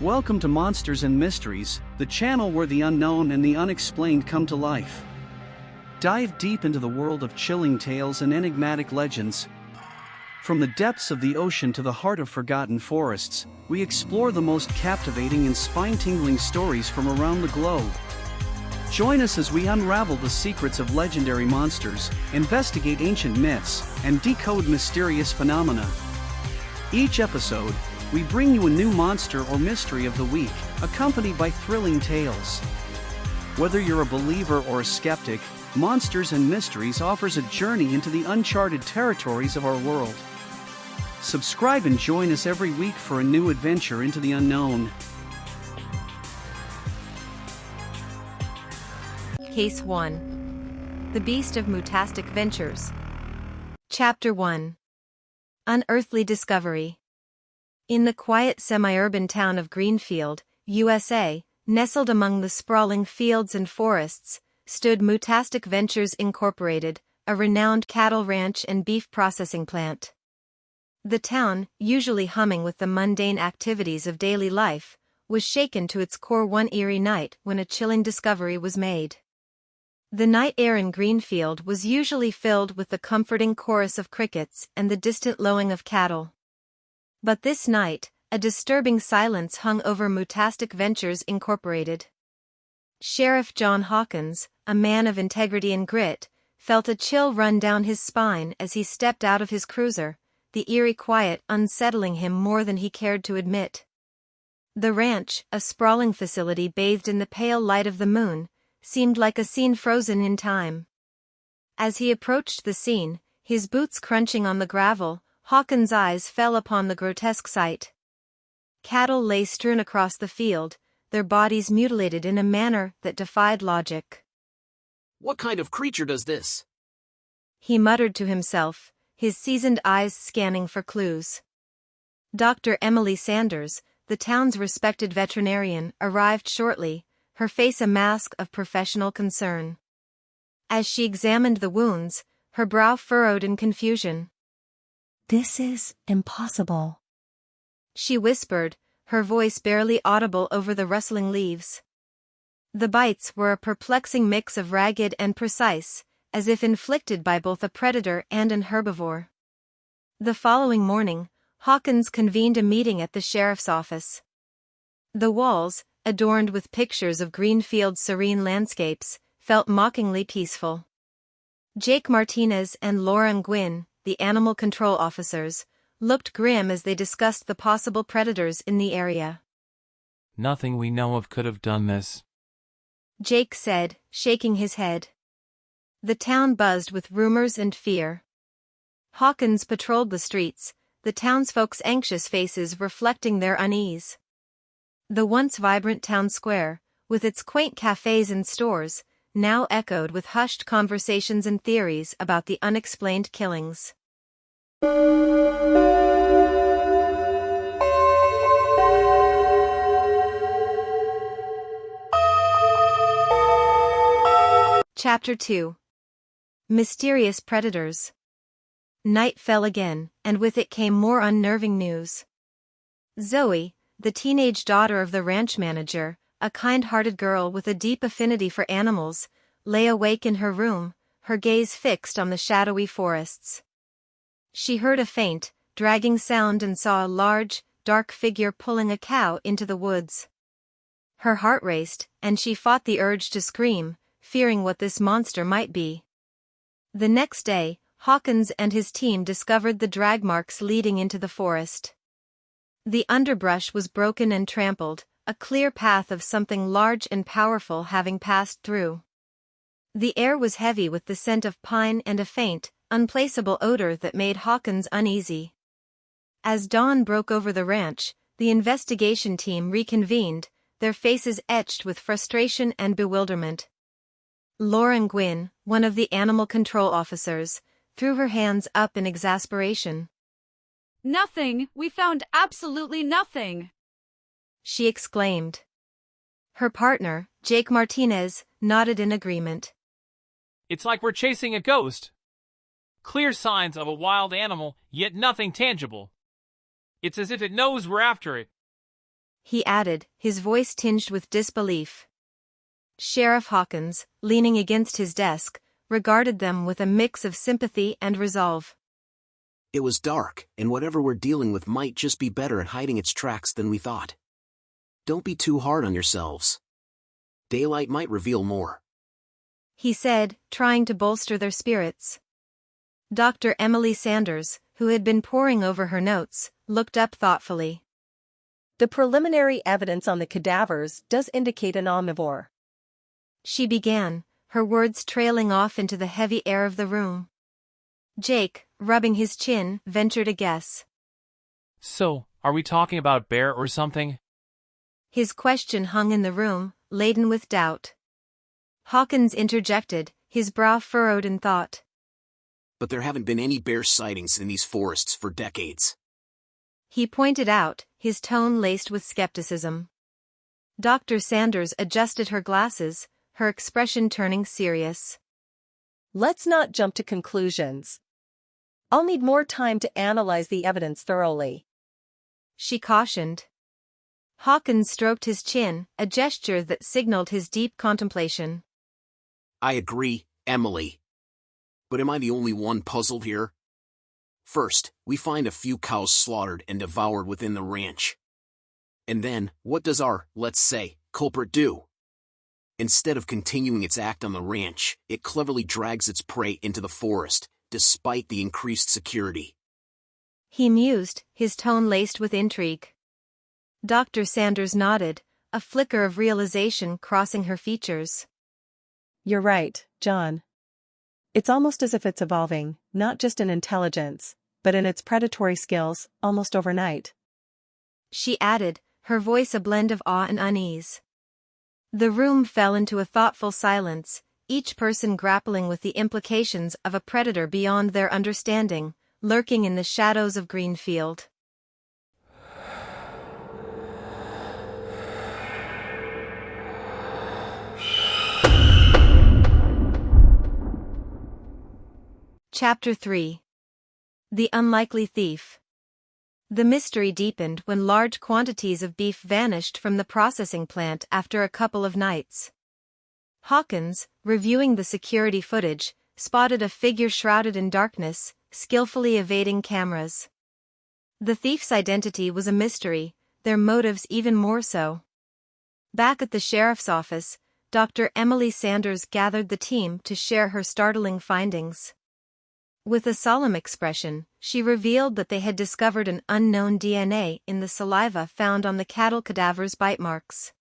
Welcome to Monsters and Mysteries, the channel where the unknown and the unexplained come to life. Dive deep into the world of chilling tales and enigmatic legends. From the depths of the ocean to the heart of forgotten forests, we explore the most captivating and spine-tingling stories from around the globe. Join us as we unravel the secrets of legendary monsters, investigate ancient myths, and decode mysterious phenomena. Each episode, we bring you a new monster or mystery of the week, accompanied by thrilling tales. Whether you're a believer or a skeptic, Monsters and Mysteries offers a journey into the uncharted territories of our world. Subscribe and join us every week for a new adventure into the unknown. Case 1. The Beast of Mutastic Ventures. Chapter 1. Unearthly Discovery. In the quiet semi-urban town of Greenfield, USA, nestled among the sprawling fields and forests, stood Mutastic Ventures Incorporated, a renowned cattle ranch and beef processing plant. The town, usually humming with the mundane activities of daily life, was shaken to its core one eerie night when a chilling discovery was made. The night air in Greenfield was usually filled with the comforting chorus of crickets and the distant lowing of cattle. But this night, a disturbing silence hung over Mutastic Ventures Incorporated. Sheriff John Hawkins, a man of integrity and grit, felt a chill run down his spine as he stepped out of his cruiser, the eerie quiet unsettling him more than he cared to admit. The ranch, a sprawling facility bathed in the pale light of the moon, seemed like a scene frozen in time. As he approached the scene, his boots crunching on the gravel, Hawkins' eyes fell upon the grotesque sight. Cattle lay strewn across the field, their bodies mutilated in a manner that defied logic. "What kind of creature does this?" he muttered to himself, his seasoned eyes scanning for clues. Dr. Emily Sanders, the town's respected veterinarian, arrived shortly, her face a mask of professional concern. As she examined the wounds, her brow furrowed in confusion. "This is impossible," she whispered, her voice barely audible over the rustling leaves. The bites were a perplexing mix of ragged and precise, as if inflicted by both a predator and an herbivore. The following morning, Hawkins convened a meeting at the sheriff's office. The walls, adorned with pictures of Greenfield's serene landscapes, felt mockingly peaceful. Jake Martinez and Lauren Gwynn, the animal control officers, looked grim as they discussed the possible predators in the area. "Nothing we know of could have done this," Jake said, shaking his head. The town buzzed with rumors and fear. Hawkins patrolled the streets, the townsfolk's anxious faces reflecting their unease. The once vibrant town square, with its quaint cafes and stores, now echoed with hushed conversations and theories about the unexplained killings. Chapter 2. Mysterious Predators. Night fell again, and with it came more unnerving news. Zoe, the teenage daughter of the ranch manager, a kind-hearted girl with a deep affinity for animals, lay awake in her room, her gaze fixed on the shadowy forests. She heard a faint, dragging sound and saw a large, dark figure pulling a cow into the woods. Her heart raced, and she fought the urge to scream, fearing what this monster might be. The next day, Hawkins and his team discovered the drag marks leading into the forest. The underbrush was broken and trampled, a clear path of something large and powerful having passed through. The air was heavy with the scent of pine and a faint, unplaceable odor that made Hawkins uneasy. As dawn broke over the ranch, the investigation team reconvened, their faces etched with frustration and bewilderment. Lauren Gwynn, one of the animal control officers, threw her hands up in exasperation. "Nothing! We found absolutely nothing!" she exclaimed. Her partner, Jake Martinez, nodded in agreement. "It's like we're chasing a ghost. Clear signs of a wild animal, yet nothing tangible. It's as if it knows we're after it." he added, his voice tinged with disbelief. Sheriff Hawkins, leaning against his desk, regarded them with a mix of sympathy and resolve. It was dark, and whatever we're dealing with might just be better at hiding its tracks than we thought. Don't be too hard on yourselves. Daylight might reveal more, he said, trying to bolster their spirits. Dr. Emily Sanders, who had been poring over her notes, looked up thoughtfully. The preliminary evidence on the cadavers does indicate an omnivore. She began, her words trailing off into the heavy air of the room. Jake, rubbing his chin, ventured a guess. So, are we talking about a bear or something? His question hung in the room, laden with doubt. Hawkins interjected, his brow furrowed in thought. but there haven't been any bear sightings in these forests for decades. He pointed out, his tone laced with skepticism. Dr. Sanders adjusted her glasses, her expression turning serious. Let's not jump to conclusions. I'll need more time to analyze the evidence thoroughly, she cautioned. Hawkins stroked his chin, a gesture that signaled his deep contemplation. I agree, Emily. But am I the only one puzzled here? First, we find a few cows slaughtered and devoured within the ranch. And then, what does our, let's say, culprit do? Instead of continuing its act on the ranch, it cleverly drags its prey into the forest, despite the increased security. He mused, his tone laced with intrigue. Dr. Sanders nodded, a flicker of realization crossing her features. You're right, John. It's almost as if it's evolving, not just in intelligence, but in its predatory skills, almost overnight. She added, her voice a blend of awe and unease. The room fell into a thoughtful silence, each person grappling with the implications of a predator beyond their understanding, lurking in the shadows of Greenfield. Chapter 3. The Unlikely Thief. The mystery deepened when large quantities of beef vanished from the processing plant after a couple of nights. Hawkins, reviewing the security footage, spotted a figure shrouded in darkness, skillfully evading cameras. The thief's identity was a mystery, their motives even more so. Back at the sheriff's office, Dr. Emily Sanders gathered the team to share her startling findings. With a solemn expression, she revealed that they had discovered an unknown DNA in the saliva found on the cattle cadavers' bite marks.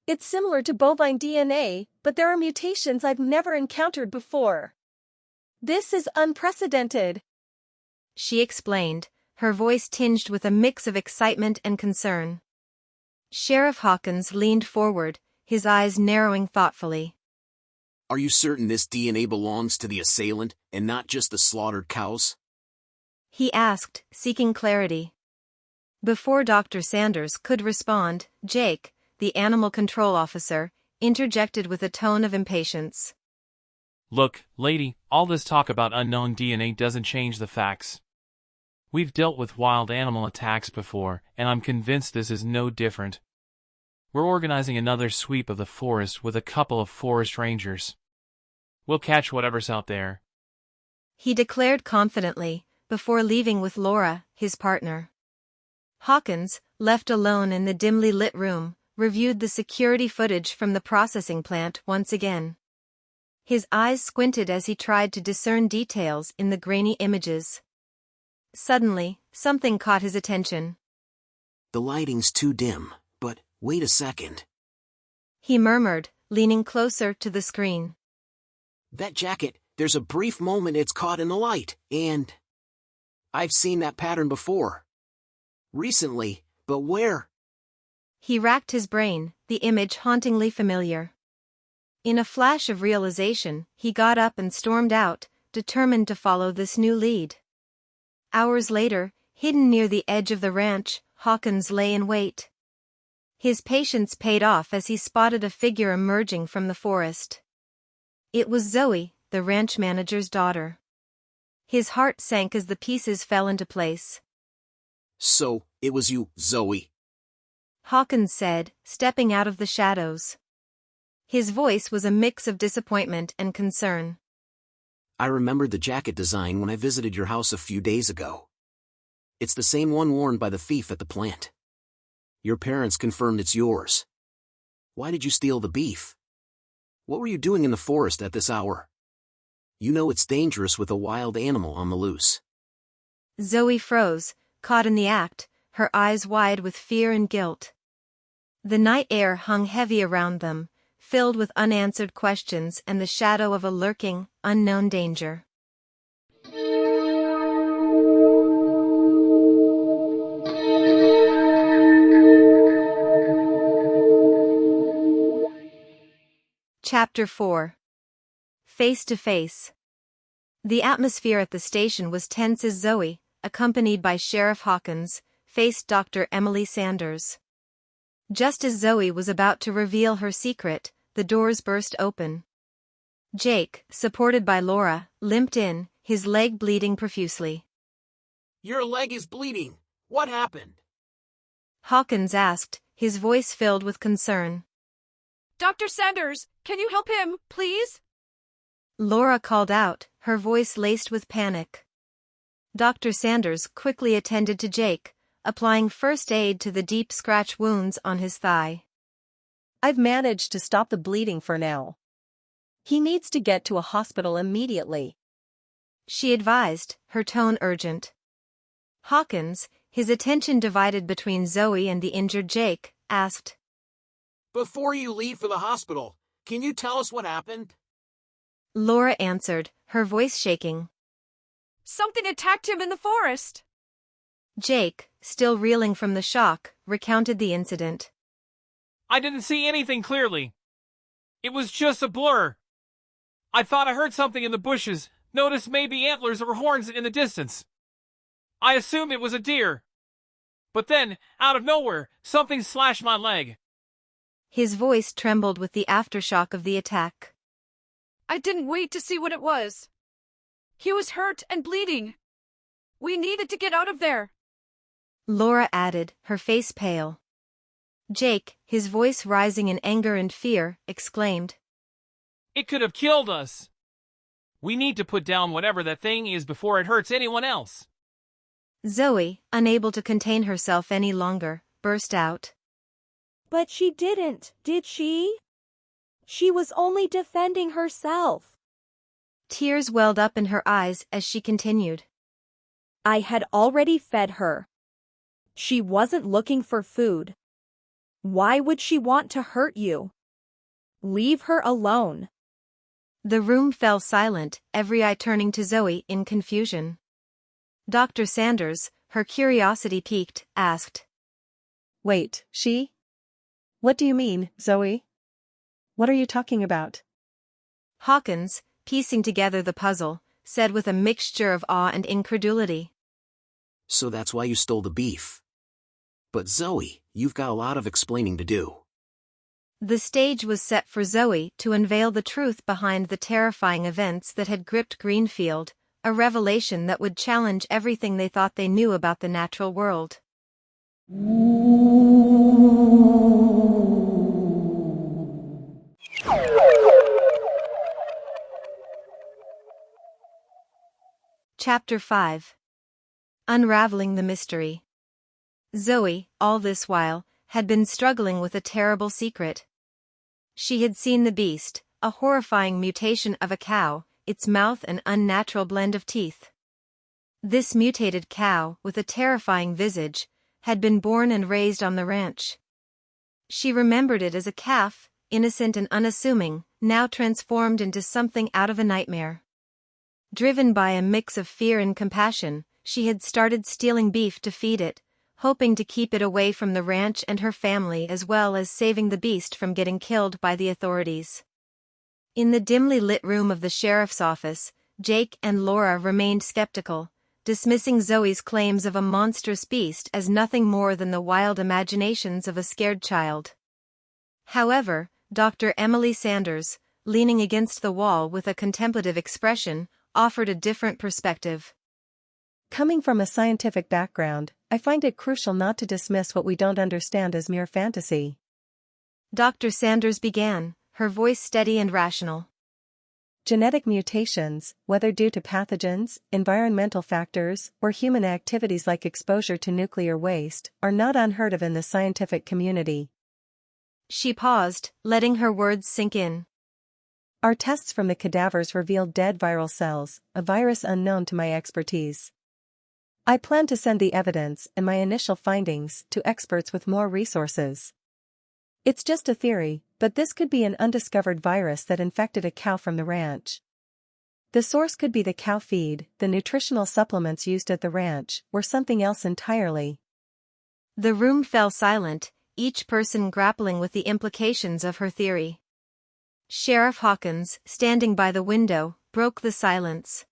It's similar to bovine DNA, but there are mutations I've never encountered before. This is unprecedented, she explained, her voice tinged with a mix of excitement and concern. Sheriff Hawkins leaned forward, his eyes narrowing thoughtfully. Are you certain this DNA belongs to the assailant and not just the slaughtered cows? He asked, seeking clarity. Before Dr. Sanders could respond, Jake, the animal control officer, interjected with a tone of impatience. Look, lady, all this talk about unknown DNA doesn't change the facts. We've dealt with wild animal attacks before, and I'm convinced this is no different. We're organizing another sweep of the forest with a couple of forest rangers. We'll catch whatever's out there, he declared confidently, before leaving with Laura, his partner. Hawkins, left alone in the dimly lit room, reviewed the security footage from the processing plant once again. His eyes squinted as he tried to discern details in the grainy images. Suddenly, something caught his attention. The lighting's too dim, but wait a second. He murmured, leaning closer to the screen. That jacket, there's a brief moment it's caught in the light, and I've seen that pattern before. Recently, but where? He racked his brain, the image hauntingly familiar. In a flash of realization, he got up and stormed out, determined to follow this new lead. Hours later, hidden near the edge of the ranch, Hawkins lay in wait. His patience paid off as he spotted a figure emerging from the forest. It was Zoe, the ranch manager's daughter. His heart sank as the pieces fell into place. So, it was you, Zoe. Hawkins said, stepping out of the shadows. His voice was a mix of disappointment and concern. I remembered the jacket design when I visited your house a few days ago. It's the same one worn by the thief at the plant. Your parents confirmed it's yours. Why did you steal the beef? What were you doing in the forest at this hour? You know it's dangerous with a wild animal on the loose. Zoe froze, caught in the act, her eyes wide with fear and guilt. The night air hung heavy around them, filled with unanswered questions and the shadow of a lurking, unknown danger. Chapter 4. Face to Face. The atmosphere at the station was tense as Zoe, accompanied by Sheriff Hawkins, faced Dr. Emily Sanders. Just as Zoe was about to reveal her secret, the doors burst open. Jake, supported by Laura, limped in, his leg bleeding profusely. Your leg is bleeding. What happened? Hawkins asked, his voice filled with concern. Dr. Sanders, can you help him, please? Laura called out, her voice laced with panic. Dr. Sanders quickly attended to Jake, applying first aid to the deep scratch wounds on his thigh. I've managed to stop the bleeding for now. He needs to get to a hospital immediately, she advised, her tone urgent. Hawkins, his attention divided between Zoe and the injured Jake, asked, Before you leave for the hospital, can you tell us what happened? Laura answered, her voice shaking. Something attacked him in the forest. Jake, still reeling from the shock, recounted the incident. I didn't see anything clearly. It was just a blur. I thought I heard something in the bushes, noticed maybe antlers or horns in the distance. I assumed it was a deer. But then, out of nowhere, something slashed my leg. His voice trembled with the aftershock of the attack. I didn't wait to see what it was. He was hurt and bleeding. We needed to get out of there. Laura added, her face pale. Jake, his voice rising in anger and fear, exclaimed, It could have killed us. We need to put down whatever that thing is before it hurts anyone else. Zoe, unable to contain herself any longer, burst out. But she didn't, did she? She was only defending herself. Tears welled up in her eyes as she continued. I had already fed her. She wasn't looking for food. Why would she want to hurt you? Leave her alone. The room fell silent, every eye turning to Zoe in confusion. Dr. Sanders, her curiosity piqued, asked, Wait, she? What do you mean, Zoe? What are you talking about? Hawkins, piecing together the puzzle, said with a mixture of awe and incredulity. So that's why you stole the beef. But Zoe, you've got a lot of explaining to do. The stage was set for Zoe to unveil the truth behind the terrifying events that had gripped Greenfield, a revelation that would challenge everything they thought they knew about the natural world. Chapter 5. Unraveling the Mystery. Zoe, all this while, had been struggling with a terrible secret. She had seen the beast, a horrifying mutation of a cow, its mouth an unnatural blend of teeth. This mutated cow, with a terrifying visage, had been born and raised on the ranch. She remembered it as a calf, innocent and unassuming, now transformed into something out of a nightmare. Driven by a mix of fear and compassion, she had started stealing beef to feed it, hoping to keep it away from the ranch and her family as well as saving the beast from getting killed by the authorities. In the dimly lit room of the sheriff's office, Jake and Laura remained skeptical, dismissing Zoe's claims of a monstrous beast as nothing more than the wild imaginations of a scared child. However, Dr. Emily Sanders, leaning against the wall with a contemplative expression, offered a different perspective. Coming from a scientific background, I find it crucial not to dismiss what we don't understand as mere fantasy. Dr. Sanders began, her voice steady and rational. Genetic mutations, whether due to pathogens, environmental factors, or human activities like exposure to nuclear waste, are not unheard of in the scientific community. She paused, letting her words sink in. Our tests from the cadavers revealed dead viral cells, a virus unknown to my expertise. I plan to send the evidence and my initial findings to experts with more resources. It's just a theory, but this could be an undiscovered virus that infected a cow from the ranch. The source could be the cow feed, the nutritional supplements used at the ranch, or something else entirely. The room fell silent, each person grappling with the implications of her theory. Sheriff Hawkins, standing by the window, broke the silence.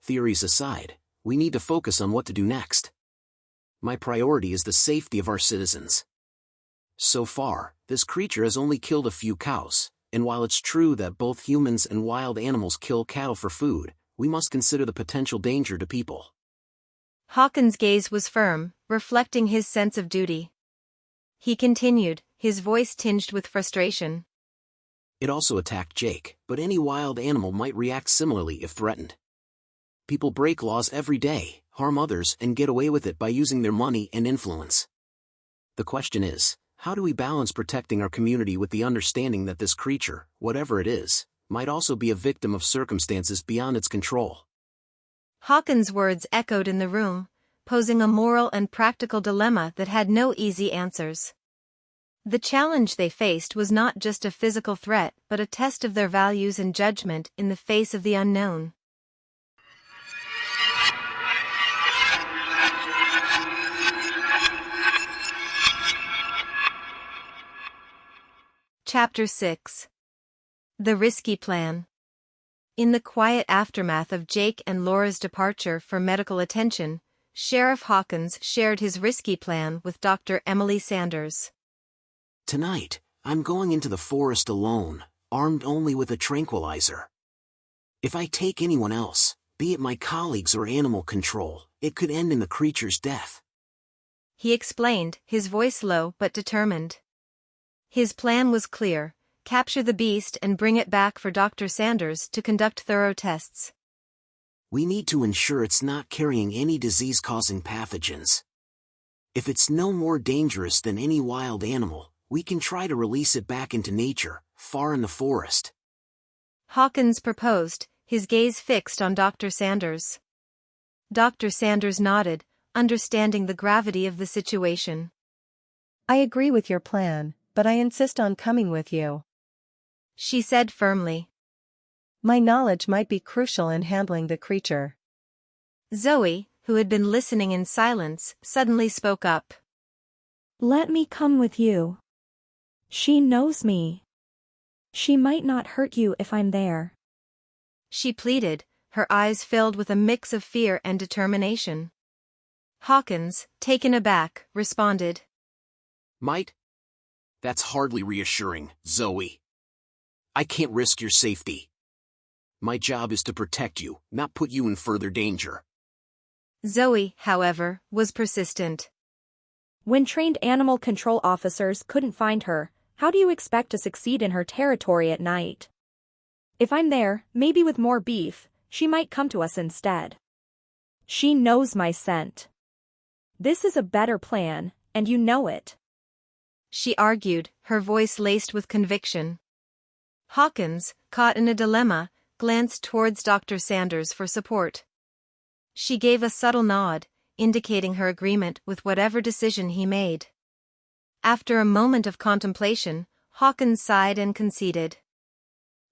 Theories aside, we need to focus on what to do next. My priority is the safety of our citizens. So far, this creature has only killed a few cows, and while it's true that both humans and wild animals kill cattle for food, we must consider the potential danger to people. Hawkins' gaze was firm, reflecting his sense of duty. He continued, his voice tinged with frustration. It also attacked Jake, but any wild animal might react similarly if threatened. People break laws every day, harm others, and get away with it by using their money and influence. The question is, how do we balance protecting our community with the understanding that this creature, whatever it is, might also be a victim of circumstances beyond its control? Hawkins' words echoed in the room, posing a moral and practical dilemma that had no easy answers. The challenge they faced was not just a physical threat but a test of their values and judgment in the face of the unknown. Chapter 6. The Risky Plan. In the quiet aftermath of Jake and Laura's departure for medical attention, Sheriff Hawkins shared his risky plan with Dr. Emily Sanders. Tonight, I'm going into the forest alone, armed only with a tranquilizer. If I take anyone else, be it my colleagues or animal control, it could end in the creature's death. He explained, his voice low but determined. His plan was clear: capture the beast and bring it back for Dr. Sanders to conduct thorough tests. We need to ensure it's not carrying any disease-causing pathogens. If it's no more dangerous than any wild animal, we can try to release it back into nature, far in the forest. Hawkins proposed, his gaze fixed on Dr. Sanders. Dr. Sanders nodded, understanding the gravity of the situation. I agree with your plan, but I insist on coming with you, she said firmly. My knowledge might be crucial in handling the creature. Zoe, who had been listening in silence, suddenly spoke up. Let me come with you. She knows me. She might not hurt you if I'm there. She pleaded, her eyes filled with a mix of fear and determination. Hawkins, taken aback, responded. Might? That's hardly reassuring, Zoe. I can't risk your safety. My job is to protect you, not put you in further danger. Zoe, however, was persistent. When trained animal control officers couldn't find her, how do you expect to succeed in her territory at night? If I'm there, maybe with more beef, she might come to us instead. She knows my scent. This is a better plan, and you know it. She argued, her voice laced with conviction. Hawkins, caught in a dilemma, glanced towards Dr. Sanders for support. She gave a subtle nod, indicating her agreement with whatever decision he made. After a moment of contemplation, Hawkins sighed and conceded.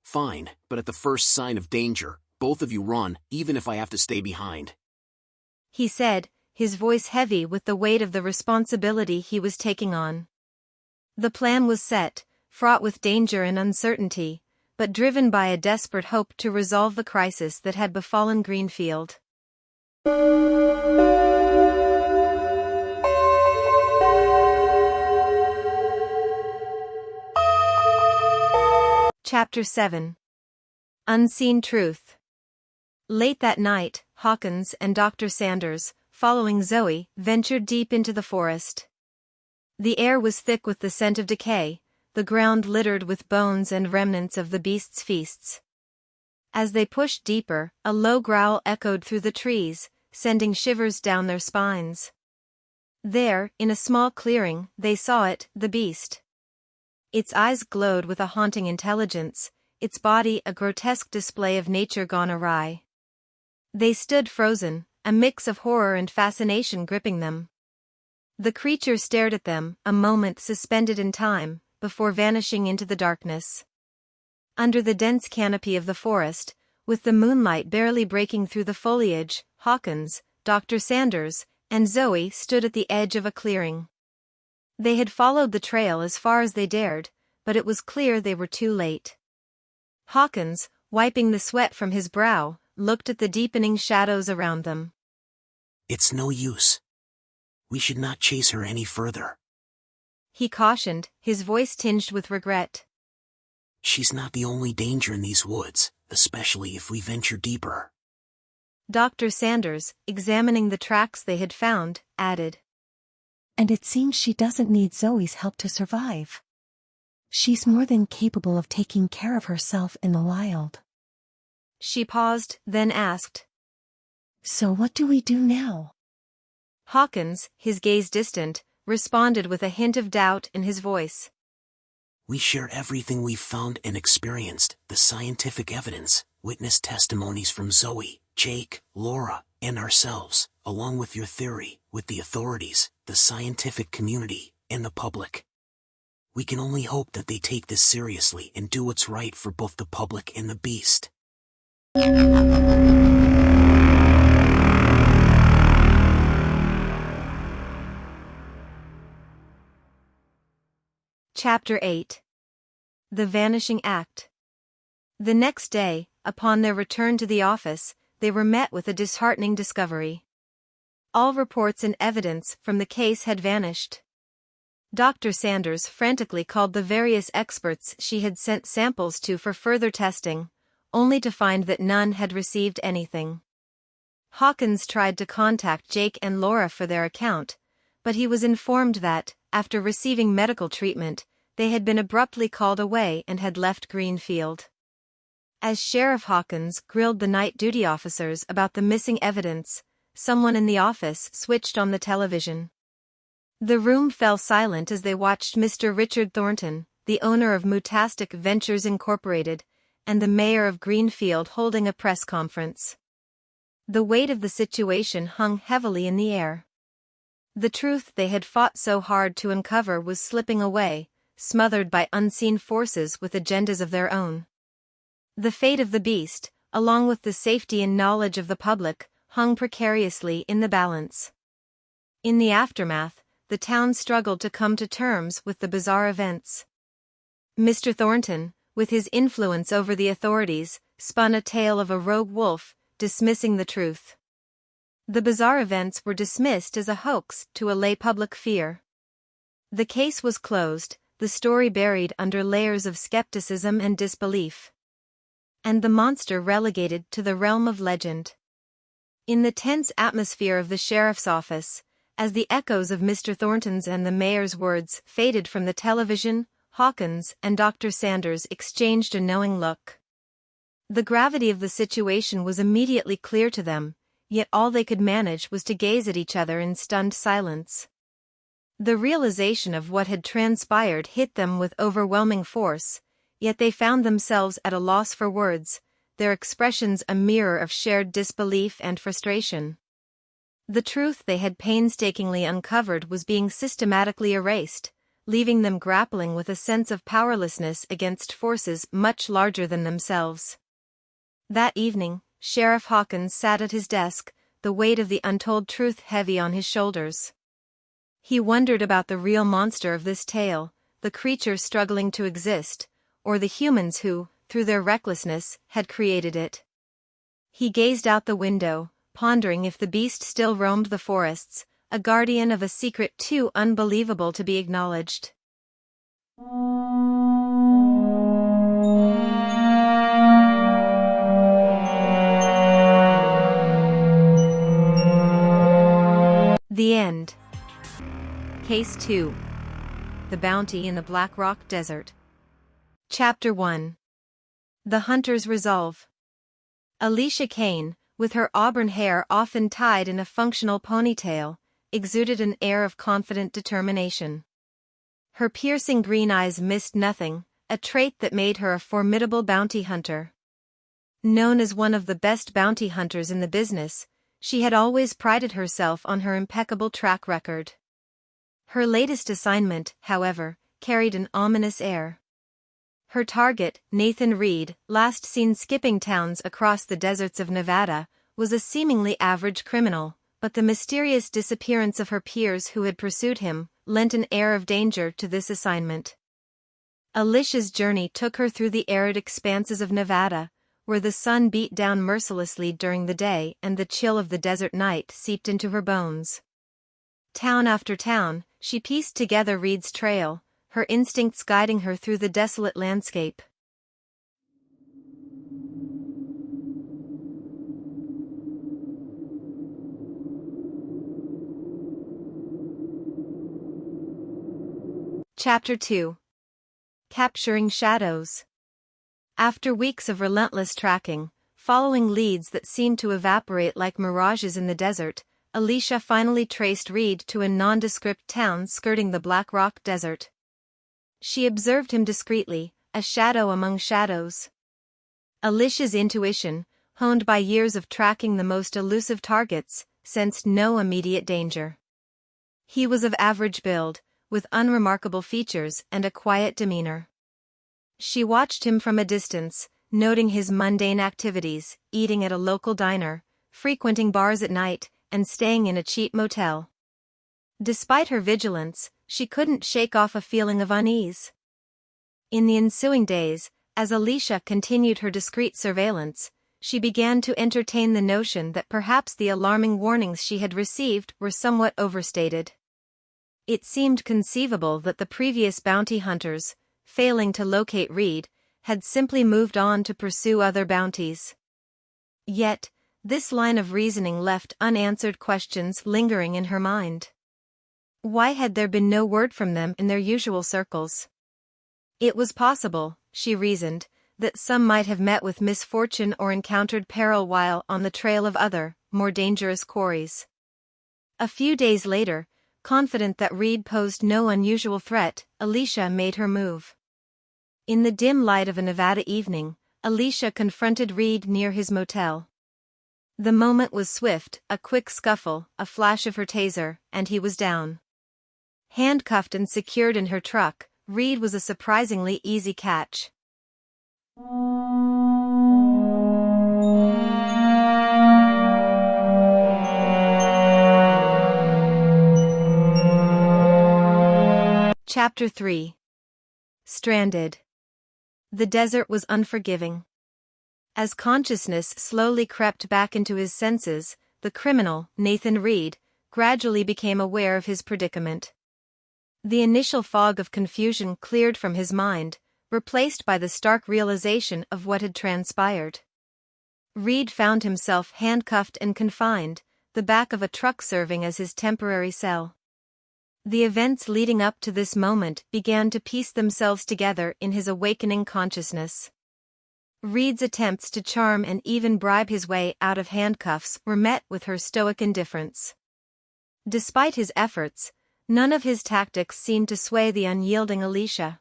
Fine, but at the first sign of danger, both of you run, even if I have to stay behind. He said, his voice heavy with the weight of the responsibility he was taking on. The plan was set, fraught with danger and uncertainty, but driven by a desperate hope to resolve the crisis that had befallen Greenfield. Chapter 7. Unseen Truth. Late that night, Hawkins and Dr. Sanders, following Zoe, ventured deep into the forest. The air was thick with the scent of decay, the ground littered with bones and remnants of the beast's feasts. As they pushed deeper, a low growl echoed through the trees, sending shivers down their spines. There, in a small clearing, they saw it, the beast. Its eyes glowed with a haunting intelligence, its body a grotesque display of nature gone awry. They stood frozen, a mix of horror and fascination gripping them. The creature stared at them, a moment suspended in time, before vanishing into the darkness. Under the dense canopy of the forest, with the moonlight barely breaking through the foliage, Hawkins, Dr. Sanders, and Zoe stood at the edge of a clearing. They had followed the trail as far as they dared, but it was clear they were too late. Hawkins, wiping the sweat from his brow, looked at the deepening shadows around them. It's no use. We should not chase her any further. He cautioned, his voice tinged with regret. She's not the only danger in these woods, especially if we venture deeper. Dr. Sanders, examining the tracks they had found, added. And it seems she doesn't need Zoe's help to survive. She's more than capable of taking care of herself in the wild. She paused, then asked. So what do we do now? Hawkins, his gaze distant, responded with a hint of doubt in his voice. We share everything we've found and experienced, the scientific evidence, witness testimonies from Zoe, Jake, Laura, and ourselves, along with your theory, with the authorities, the scientific community, and the public. We can only hope that they take this seriously and do what's right for both the public and the beast. Chapter 8. The Vanishing Act. The next day, upon their return to the office, they were met with a disheartening discovery. All reports and evidence from the case had vanished. Dr. Sanders frantically called the various experts she had sent samples to for further testing, only to find that none had received anything. Hawkins tried to contact Jake and Laura for their account, but he was informed that, after receiving medical treatment, they had been abruptly called away and had left Greenfield. As Sheriff Hawkins grilled the night duty officers about the missing evidence, someone in the office switched on the television. The room fell silent as they watched Mr. Richard Thornton, the owner of Mutastic Ventures Incorporated, and the mayor of Greenfield holding a press conference. The weight of the situation hung heavily in the air. The truth they had fought so hard to uncover was slipping away, smothered by unseen forces with agendas of their own. The fate of the beast, along with the safety and knowledge of the public, hung precariously in the balance. In the aftermath, the town struggled to come to terms with the bizarre events. Mr. Thornton, with his influence over the authorities, spun a tale of a rogue wolf, dismissing the truth. The bizarre events were dismissed as a hoax to allay public fear. The case was closed, the story buried under layers of skepticism and disbelief. And the monster relegated to the realm of legend. In the tense atmosphere of the sheriff's office, as the echoes of Mr. Thornton's and the mayor's words faded from the television, Hawkins and Dr. Sanders exchanged a knowing look. The gravity of the situation was immediately clear to them, yet all they could manage was to gaze at each other in stunned silence. The realization of what had transpired hit them with overwhelming force, yet they found themselves at a loss for words, their expressions a mirror of shared disbelief and frustration. The truth they had painstakingly uncovered was being systematically erased, leaving them grappling with a sense of powerlessness against forces much larger than themselves. That evening, Sheriff Hawkins sat at his desk, the weight of the untold truth heavy on his shoulders. He wondered about the real monster of this tale, the creature struggling to exist, or the humans who, through their recklessness, had created it. He gazed out the window, pondering if the beast still roamed the forests, a guardian of a secret too unbelievable to be acknowledged. The end. Case 2. The Bounty in the Black Rock Desert. Chapter 1. The Hunter's Resolve. Alicia Kane, with her auburn hair often tied in a functional ponytail, exuded an air of confident determination. Her piercing green eyes missed nothing, a trait that made her a formidable bounty hunter. Known as one of the best bounty hunters in the business, she had always prided herself on her impeccable track record. Her latest assignment, however, carried an ominous air. Her target, Nathan Reed, last seen skipping towns across the deserts of Nevada, was a seemingly average criminal, but the mysterious disappearance of her peers who had pursued him lent an air of danger to this assignment. Alicia's journey took her through the arid expanses of Nevada, where the sun beat down mercilessly during the day and the chill of the desert night seeped into her bones. Town after town, she pieced together Reed's trail, her instincts guiding her through the desolate landscape. Chapter 2. Capturing Shadows. After weeks of relentless tracking, following leads that seemed to evaporate like mirages in the desert, Alicia finally traced Reed to a nondescript town skirting the Black Rock Desert. She observed him discreetly, a shadow among shadows. Alicia's intuition, honed by years of tracking the most elusive targets, sensed no immediate danger. He was of average build, with unremarkable features and a quiet demeanor. She watched him from a distance, noting his mundane activities, eating at a local diner, frequenting bars at night, and staying in a cheap motel. Despite her vigilance, she couldn't shake off a feeling of unease. In the ensuing days, as Alicia continued her discreet surveillance, she began to entertain the notion that perhaps the alarming warnings she had received were somewhat overstated. It seemed conceivable that the previous bounty hunters, failing to locate Reed, had simply moved on to pursue other bounties. Yet, this line of reasoning left unanswered questions lingering in her mind. Why had there been no word from them in their usual circles? It was possible, she reasoned, that some might have met with misfortune or encountered peril while on the trail of other, more dangerous quarries. A few days later, confident that Reed posed no unusual threat, Alicia made her move. In the dim light of a Nevada evening, Alicia confronted Reed near his motel. The moment was swift, a quick scuffle, a flash of her taser, and he was down. Handcuffed and secured in her truck, Reed was a surprisingly easy catch. Chapter 3. Stranded. The desert was unforgiving. As consciousness slowly crept back into his senses, the criminal, Nathan Reed, gradually became aware of his predicament. The initial fog of confusion cleared from his mind, replaced by the stark realization of what had transpired. Reed found himself handcuffed and confined, the back of a truck serving as his temporary cell. The events leading up to this moment began to piece themselves together in his awakening consciousness. Reed's attempts to charm and even bribe his way out of handcuffs were met with her stoic indifference. Despite his efforts, none of his tactics seemed to sway the unyielding Alicia.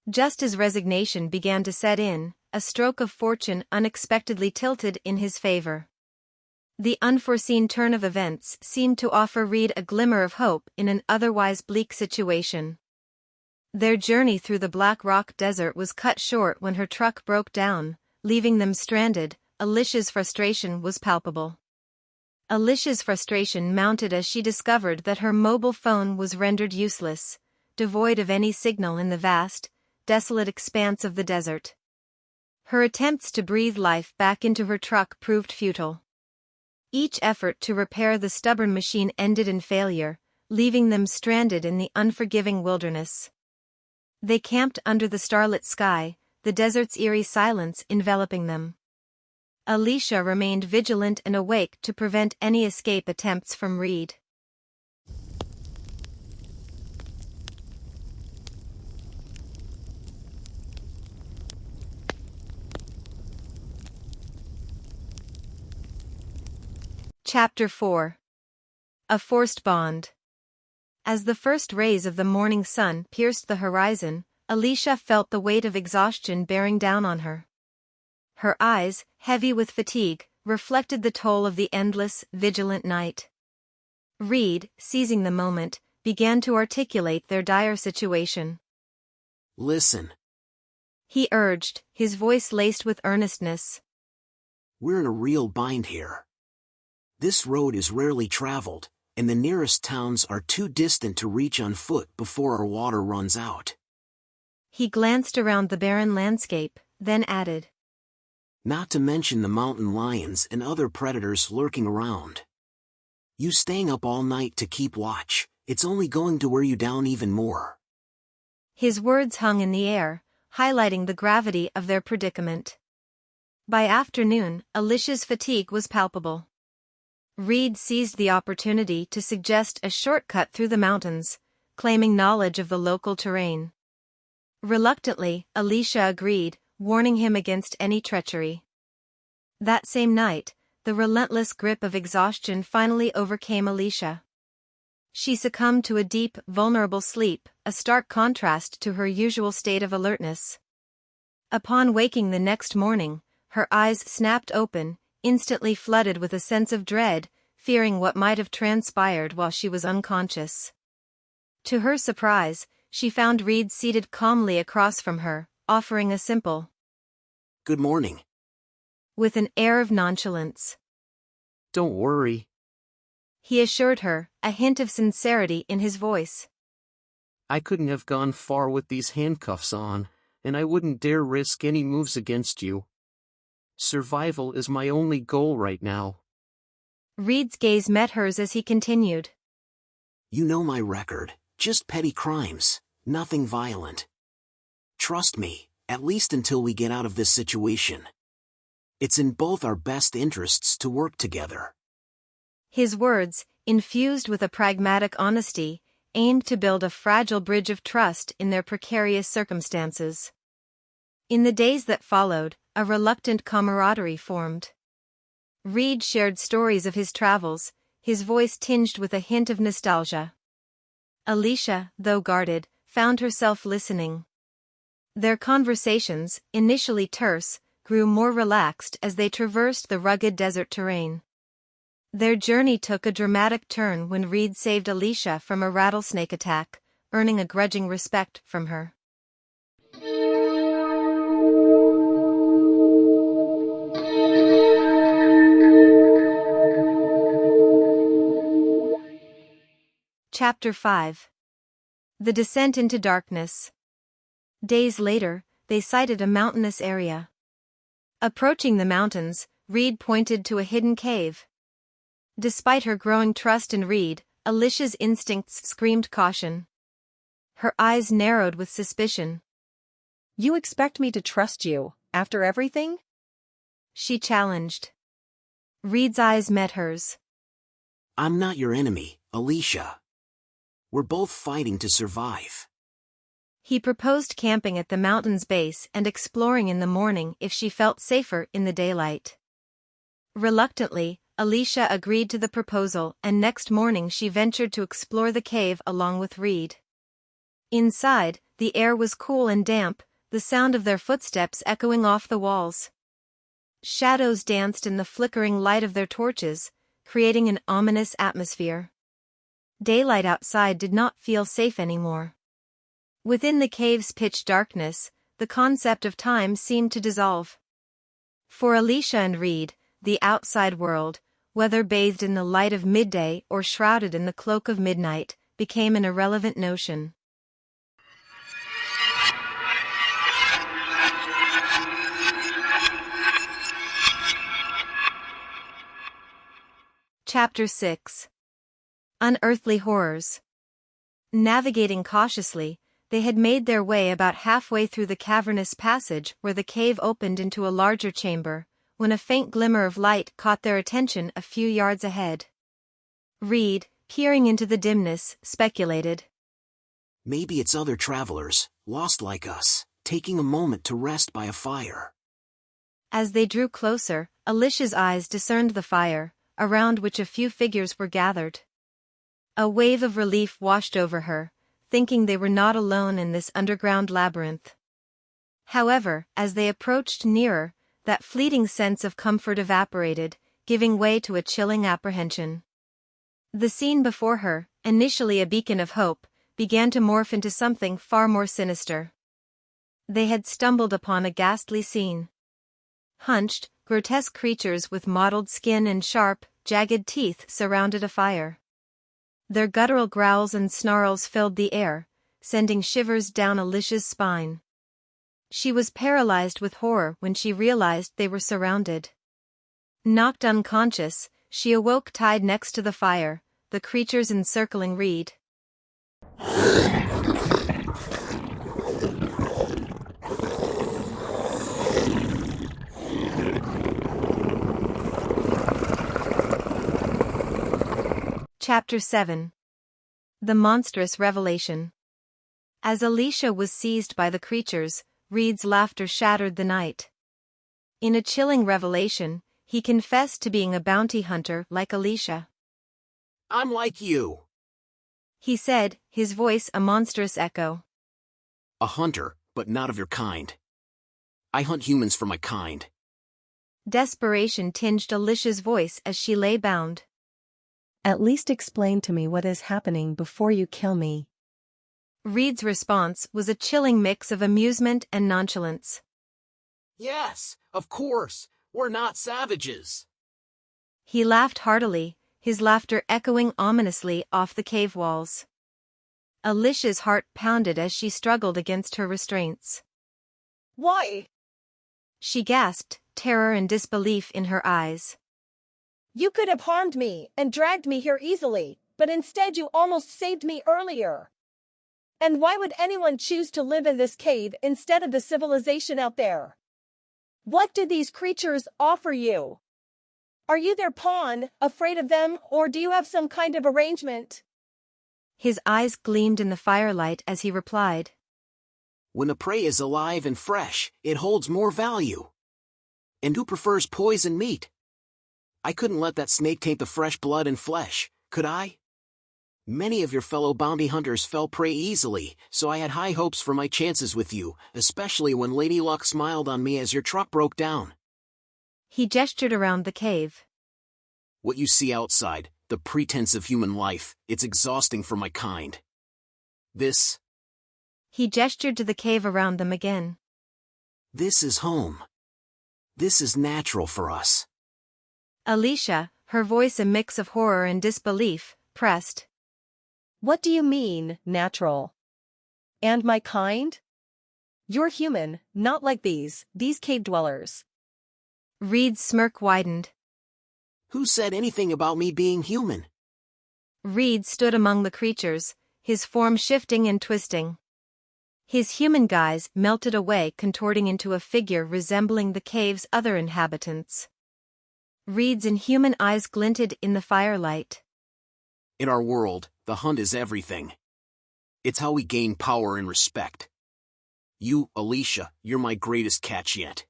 Just as resignation began to set in, a stroke of fortune unexpectedly tilted in his favor. The unforeseen turn of events seemed to offer Reed a glimmer of hope in an otherwise bleak situation. Their journey through the Black Rock Desert was cut short when her truck broke down, leaving them stranded. Alicia's frustration was palpable. Alicia's frustration mounted as she discovered that her mobile phone was rendered useless, devoid of any signal in the vast, desolate expanse of the desert. Her attempts to breathe life back into her truck proved futile. Each effort to repair the stubborn machine ended in failure, leaving them stranded in the unforgiving wilderness. They camped under the starlit sky, the desert's eerie silence enveloping them. Alicia remained vigilant and awake to prevent any escape attempts from Reed. Chapter 4. A Forced Bond. As the first rays of the morning sun pierced the horizon, Alicia felt the weight of exhaustion bearing down on her. Her eyes, heavy with fatigue, reflected the toll of the endless, vigilant night. Reed, seizing the moment, began to articulate their dire situation. Listen. He urged, his voice laced with earnestness. We're in a real bind here. This road is rarely traveled, and the nearest towns are too distant to reach on foot before our water runs out. He glanced around the barren landscape, then added. Not to mention the mountain lions and other predators lurking around. You staying up all night to keep watch, it's only going to wear you down even more. His words hung in the air, highlighting the gravity of their predicament. By afternoon, Alicia's fatigue was palpable. Reed seized the opportunity to suggest a shortcut through the mountains, claiming knowledge of the local terrain. Reluctantly, Alicia agreed, warning him against any treachery. That same night, the relentless grip of exhaustion finally overcame Alicia. She succumbed to a deep, vulnerable sleep, a stark contrast to her usual state of alertness. Upon waking the next morning, her eyes snapped open, instantly flooded with a sense of dread, fearing what might have transpired while she was unconscious. To her surprise, she found Reed seated calmly across from her, offering a simple "Good morning," with an air of nonchalance. Don't worry. He assured her, a hint of sincerity in his voice. I couldn't have gone far with these handcuffs on, and I wouldn't dare risk any moves against you. Survival is my only goal right now. Reed's gaze met hers as he continued. You know my record, just petty crimes, nothing violent. Trust me, at least until we get out of this situation. It's in both our best interests to work together. His words, infused with a pragmatic honesty, aimed to build a fragile bridge of trust in their precarious circumstances. In the days that followed, a reluctant camaraderie formed. Reed shared stories of his travels, his voice tinged with a hint of nostalgia. Alicia, though guarded, found herself listening. Their conversations, initially terse, grew more relaxed as they traversed the rugged desert terrain. Their journey took a dramatic turn when Reed saved Alicia from a rattlesnake attack, earning a grudging respect from her. Chapter 5. The Descent into Darkness. Days later, they sighted a mountainous area. Approaching the mountains, Reed pointed to a hidden cave. Despite her growing trust in Reed, Alicia's instincts screamed caution. Her eyes narrowed with suspicion. You expect me to trust you, after everything? She challenged. Reed's eyes met hers. I'm not your enemy, Alicia. We're both fighting to survive. He proposed camping at the mountain's base and exploring in the morning if she felt safer in the daylight. Reluctantly, Alicia agreed to the proposal, and next morning she ventured to explore the cave along with Reed. Inside, the air was cool and damp, the sound of their footsteps echoing off the walls. Shadows danced in the flickering light of their torches, creating an ominous atmosphere. Daylight outside did not feel safe anymore. Within the cave's pitch darkness, the concept of time seemed to dissolve. For Alicia and Reed, the outside world, whether bathed in the light of midday or shrouded in the cloak of midnight, became an irrelevant notion. Chapter 6. Unearthly Horrors. Navigating cautiously, they had made their way about halfway through the cavernous passage where the cave opened into a larger chamber, when a faint glimmer of light caught their attention a few yards ahead. Reed, peering into the dimness, speculated. Maybe it's other travelers, lost like us, taking a moment to rest by a fire. As they drew closer, Alicia's eyes discerned the fire, around which a few figures were gathered. A wave of relief washed over her, thinking they were not alone in this underground labyrinth. However, as they approached nearer, that fleeting sense of comfort evaporated, giving way to a chilling apprehension. The scene before her, initially a beacon of hope, began to morph into something far more sinister. They had stumbled upon a ghastly scene. Hunched, grotesque creatures with mottled skin and sharp, jagged teeth surrounded a fire. Their guttural growls and snarls filled the air, sending shivers down Alicia's spine. She was paralyzed with horror when she realized they were surrounded. Knocked unconscious, she awoke tied next to the fire, the creatures encircling Reed. Chapter 7. The Monstrous Revelation. As Alicia was seized by the creatures, Reed's laughter shattered the night. In a chilling revelation, he confessed to being a bounty hunter like Alicia. I'm like you. He said, his voice a monstrous echo. A hunter, but not of your kind. I hunt humans for my kind. Desperation tinged Alicia's voice as she lay bound. At least explain to me what is happening before you kill me. Reed's response was a chilling mix of amusement and nonchalance. Yes, of course. We're not savages. He laughed heartily, his laughter echoing ominously off the cave walls. Alicia's heart pounded as she struggled against her restraints. Why? She gasped, terror and disbelief in her eyes. You could have harmed me and dragged me here easily, but instead you almost saved me earlier. And why would anyone choose to live in this cave instead of the civilization out there? What did these creatures offer you? Are you their pawn, afraid of them, or do you have some kind of arrangement? His eyes gleamed in the firelight as he replied. When the prey is alive and fresh, it holds more value. And who prefers poison meat? I couldn't let that snake taint the fresh blood and flesh, could I? Many of your fellow bounty hunters fell prey easily, so I had high hopes for my chances with you, especially when Lady Luck smiled on me as your truck broke down. He gestured around the cave. What you see outside, the pretense of human life, it's exhausting for my kind. This. He gestured to the cave around them again. This is home. This is natural for us. Alicia, her voice a mix of horror and disbelief, pressed. What do you mean, natural? And my kind? You're human, not like these cave dwellers. Reed's smirk widened. Who said anything about me being human? Reed stood among the creatures, his form shifting and twisting. His human guise melted away, contorting into a figure resembling the cave's other inhabitants. Reed's inhuman eyes glinted in the firelight. In our world, the hunt is everything. It's how we gain power and respect. You, Alicia, you're my greatest catch yet.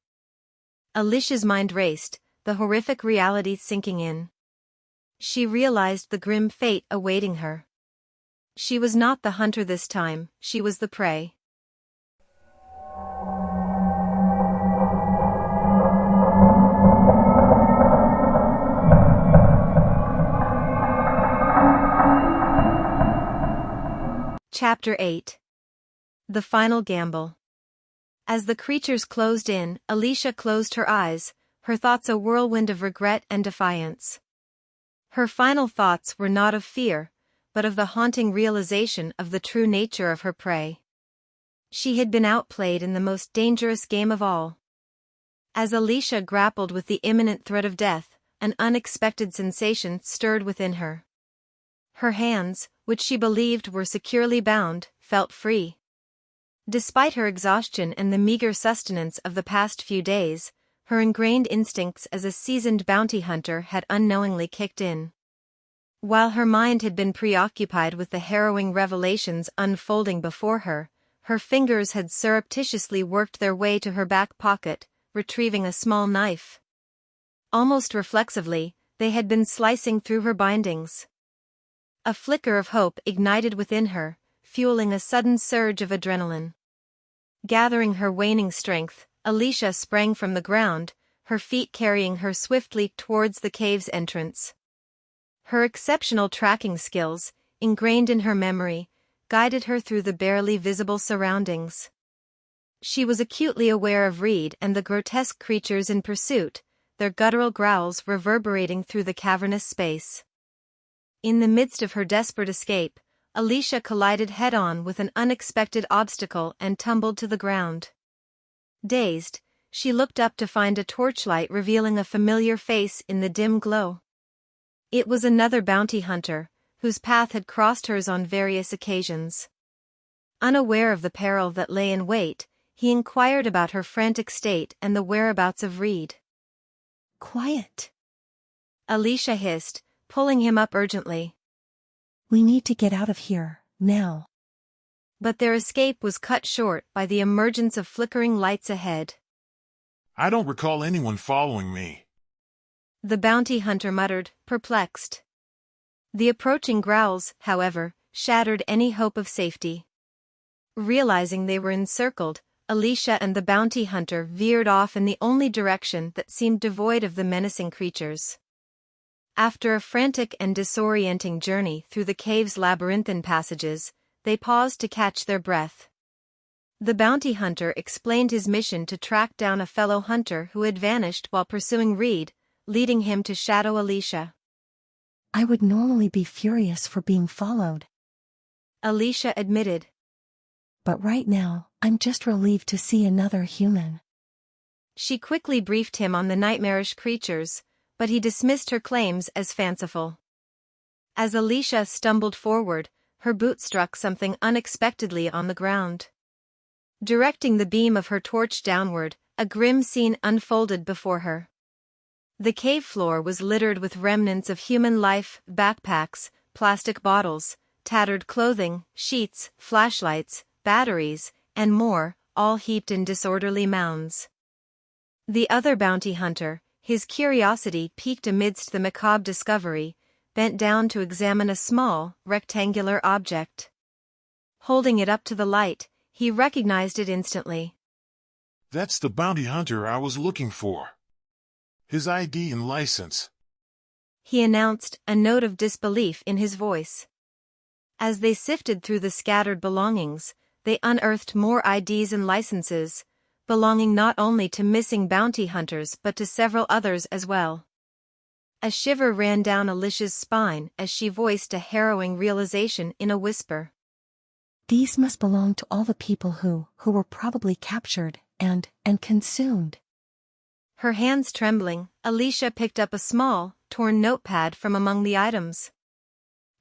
Alicia's mind raced, the horrific reality sinking in. She realized the grim fate awaiting her. She was not the hunter this time, she was the prey. Chapter 8. The Final Gamble. As the creatures closed in, Alicia closed her eyes, her thoughts a whirlwind of regret and defiance. Her final thoughts were not of fear, but of the haunting realization of the true nature of her prey. She had been outplayed in the most dangerous game of all. As Alicia grappled with the imminent threat of death, an unexpected sensation stirred within her. Her hands, which she believed were securely bound, felt free. Despite her exhaustion and the meager sustenance of the past few days, her ingrained instincts as a seasoned bounty hunter had unknowingly kicked in. While her mind had been preoccupied with the harrowing revelations unfolding before her, her fingers had surreptitiously worked their way to her back pocket, retrieving a small knife. Almost reflexively, they had been slicing through her bindings. A flicker of hope ignited within her, fueling a sudden surge of adrenaline. Gathering her waning strength, Alicia sprang from the ground, her feet carrying her swiftly towards the cave's entrance. Her exceptional tracking skills, ingrained in her memory, guided her through the barely visible surroundings. She was acutely aware of Reed and the grotesque creatures in pursuit, their guttural growls reverberating through the cavernous space. In the midst of her desperate escape, Alicia collided head-on with an unexpected obstacle and tumbled to the ground. Dazed, she looked up to find a torchlight revealing a familiar face in the dim glow. It was another bounty hunter, whose path had crossed hers on various occasions. Unaware of the peril that lay in wait, he inquired about her frantic state and the whereabouts of Reed. Quiet. Alicia hissed, pulling him up urgently. We need to get out of here, now. But their escape was cut short by the emergence of flickering lights ahead. I don't recall anyone following me. The bounty hunter muttered, perplexed. The approaching growls, however, shattered any hope of safety. Realizing they were encircled, Alicia and the bounty hunter veered off in the only direction that seemed devoid of the menacing creatures. After a frantic and disorienting journey through the cave's labyrinthine passages, they paused to catch their breath. The bounty hunter explained his mission to track down a fellow hunter who had vanished while pursuing Reed, leading him to shadow Alicia. I would normally be furious for being followed. Alicia admitted. But right now, I'm just relieved to see another human. She quickly briefed him on the nightmarish creatures, but he dismissed her claims as fanciful. As Alicia stumbled forward, her boot struck something unexpectedly on the ground. Directing the beam of her torch downward, a grim scene unfolded before her. The cave floor was littered with remnants of human life, backpacks, plastic bottles, tattered clothing, sheets, flashlights, batteries, and more, all heaped in disorderly mounds. The other bounty hunter, his curiosity piqued amidst the macabre discovery, bent down to examine a small, rectangular object. Holding it up to the light, he recognized it instantly. That's the bounty hunter I was looking for. His ID and license. He announced, a note of disbelief in his voice. As they sifted through the scattered belongings, they unearthed more IDs and licenses, belonging not only to missing bounty hunters but to several others as well. A shiver ran down Alicia's spine as she voiced a harrowing realization in a whisper. These must belong to all the people who were probably captured and consumed. Her hands trembling, Alicia picked up a small, torn notepad from among the items.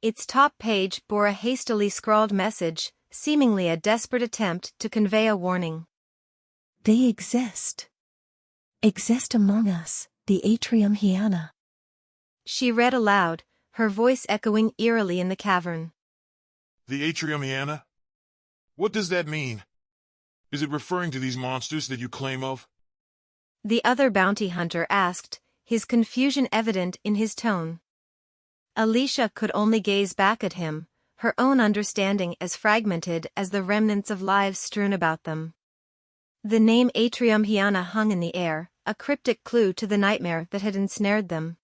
Its top page bore a hastily scrawled message, seemingly a desperate attempt to convey a warning. They exist. Exist among us, the Atrium Hyena. She read aloud, her voice echoing eerily in the cavern. The Atrium Hyena? What does that mean? Is it referring to these monsters that you claim of? The other bounty hunter asked, his confusion evident in his tone. Alicia could only gaze back at him, her own understanding as fragmented as the remnants of lives strewn about them. The name Atrium Hyena hung in the air, a cryptic clue to the nightmare that had ensnared them.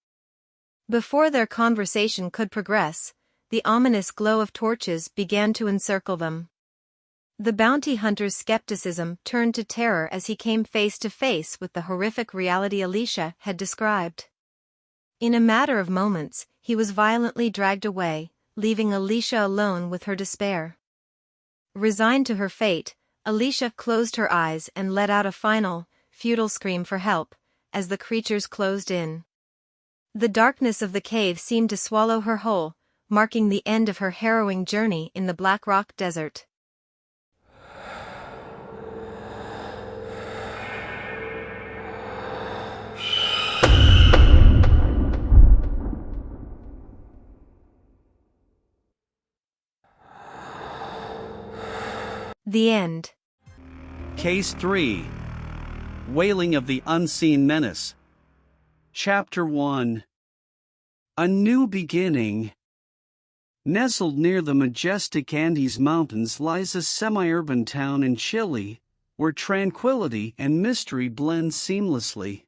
Before their conversation could progress, the ominous glow of torches began to encircle them. The bounty hunter's skepticism turned to terror as he came face to face with the horrific reality Alicia had described. In a matter of moments, he was violently dragged away, leaving Alicia alone with her despair. Resigned to her fate, Alicia closed her eyes and let out a final, futile scream for help, as the creatures closed in. The darkness of the cave seemed to swallow her whole, marking the end of her harrowing journey in the Black Rock Desert. The end. Case 3. Wailing of the Unseen Menace. Chapter 1. A new beginning. Nestled near the majestic Andes Mountains lies a semi-urban town in Chile, where tranquility and mystery blend seamlessly.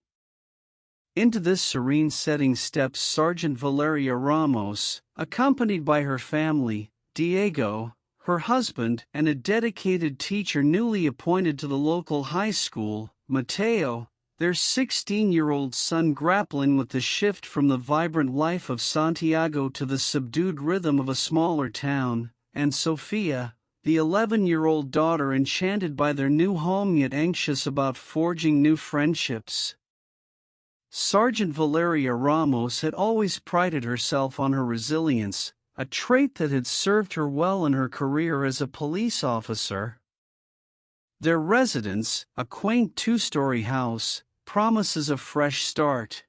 Into this serene setting steps Sergeant Valeria Ramos, accompanied by her family, Diego, her husband, and a dedicated teacher newly appointed to the local high school, Mateo, their 16-year-old son grappling with the shift from the vibrant life of Santiago to the subdued rhythm of a smaller town, and Sofia, the 11-year-old daughter enchanted by their new home yet anxious about forging new friendships. Sergeant Valeria Ramos had always prided herself on her resilience, a trait that had served her well in her career as a police officer. Their residence, a quaint two-story house, promises a fresh start.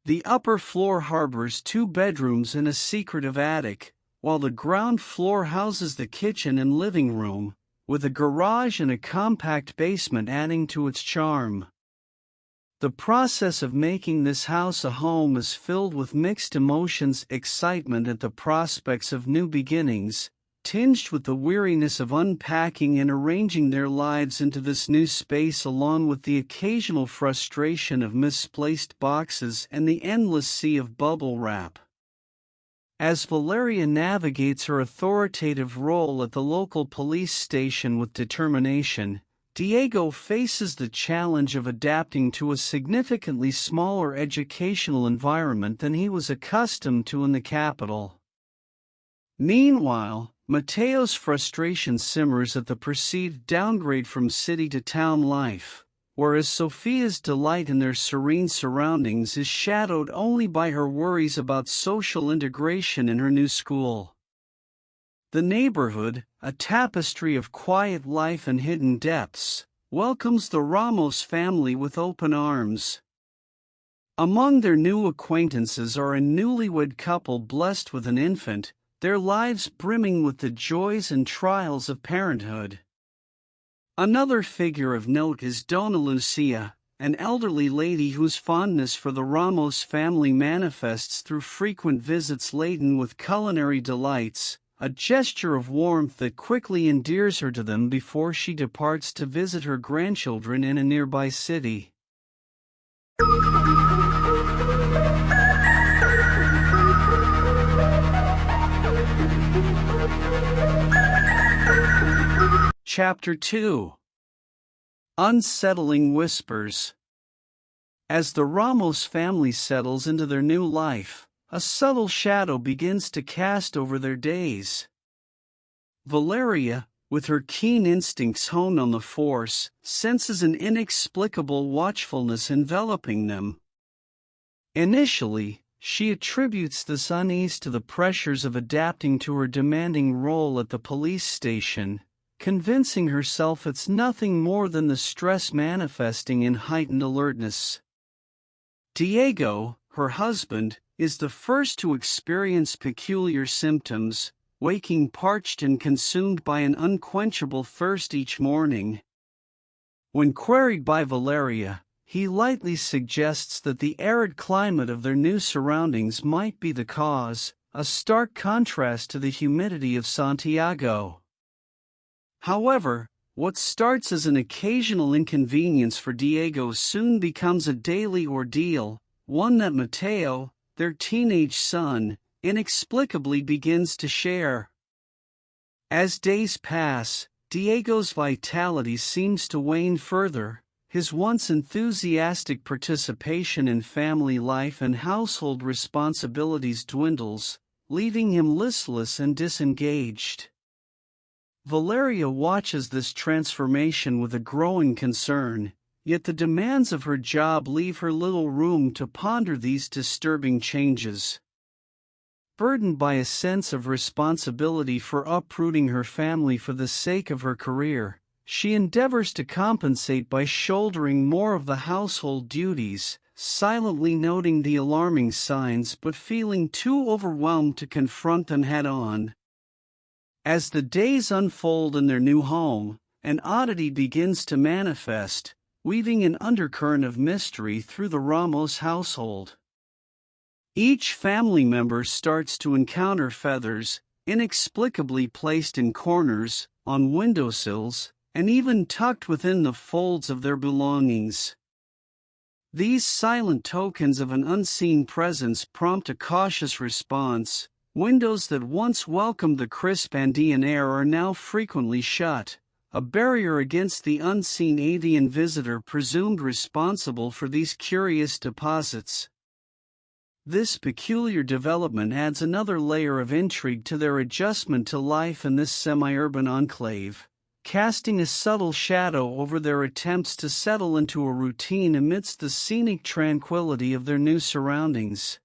The upper floor harbors 2 bedrooms and a secretive attic, while the ground floor houses the kitchen and living room, with a garage and a compact basement adding to its charm. The process of making this house a home is filled with mixed emotions: excitement at the prospects of new beginnings, tinged with the weariness of unpacking and arranging their lives into this new space, along with the occasional frustration of misplaced boxes and the endless sea of bubble wrap. As Valeria navigates her authoritative role at the local police station with determination, Diego faces the challenge of adapting to a significantly smaller educational environment than he was accustomed to in the capital. Meanwhile, Mateo's frustration simmers at the perceived downgrade from city to town life, whereas Sofia's delight in their serene surroundings is shadowed only by her worries about social integration in her new school. The neighborhood, a tapestry of quiet life and hidden depths, welcomes the Ramos family with open arms. Among their new acquaintances are a newlywed couple blessed with an infant, their lives brimming with the joys and trials of parenthood. Another figure of note is Dona Lucia, an elderly lady whose fondness for the Ramos family manifests through frequent visits laden with culinary delights, a gesture of warmth that quickly endears her to them before she departs to visit her grandchildren in a nearby city. Chapter 2. Unsettling Whispers. As the Ramos family settles into their new life, a subtle shadow begins to cast over their days. Valeria, with her keen instincts honed on the force, senses an inexplicable watchfulness enveloping them. Initially, she attributes this unease to the pressures of adapting to her demanding role at the police station, convincing herself it's nothing more than the stress manifesting in heightened alertness. Diego, her husband, is the first to experience peculiar symptoms, waking parched and consumed by an unquenchable thirst each morning. When queried by Valeria, he lightly suggests that the arid climate of their new surroundings might be the cause, a stark contrast to the humidity of Santiago. However, what starts as an occasional inconvenience for Diego soon becomes a daily ordeal, one that Mateo, their teenage son, inexplicably begins to share. As days pass, Diego's vitality seems to wane further, his once enthusiastic participation in family life and household responsibilities dwindles, leaving him listless and disengaged. Valeria watches this transformation with a growing concern, yet the demands of her job leave her little room to ponder these disturbing changes. Burdened by a sense of responsibility for uprooting her family for the sake of her career, she endeavors to compensate by shouldering more of the household duties, silently noting the alarming signs but feeling too overwhelmed to confront them head-on. As the days unfold in their new home, an oddity begins to manifest, weaving an undercurrent of mystery through the Ramos household. Each family member starts to encounter feathers, inexplicably placed in corners, on windowsills, and even tucked within the folds of their belongings. These silent tokens of an unseen presence prompt a cautious response. Windows that once welcomed the crisp Andean air are now frequently shut, a barrier against the unseen avian visitor presumed responsible for these curious deposits. This peculiar development adds another layer of intrigue to their adjustment to life in this semi-urban enclave, casting a subtle shadow over their attempts to settle into a routine amidst the scenic tranquility of their new surroundings.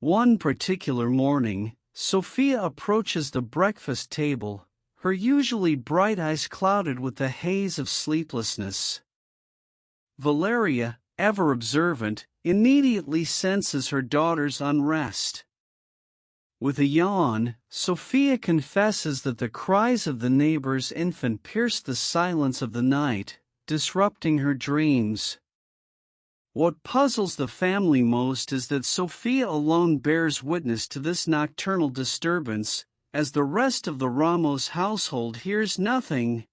One particular morning, Sophia approaches the breakfast table, her usually bright eyes clouded with the haze of sleeplessness. Valeria, ever observant, immediately senses her daughter's unrest. With a yawn, Sophia confesses that the cries of the neighbor's infant pierced the silence of the night, disrupting her dreams. What puzzles the family most is that Sophia alone bears witness to this nocturnal disturbance, as the rest of the Ramos household hears nothing.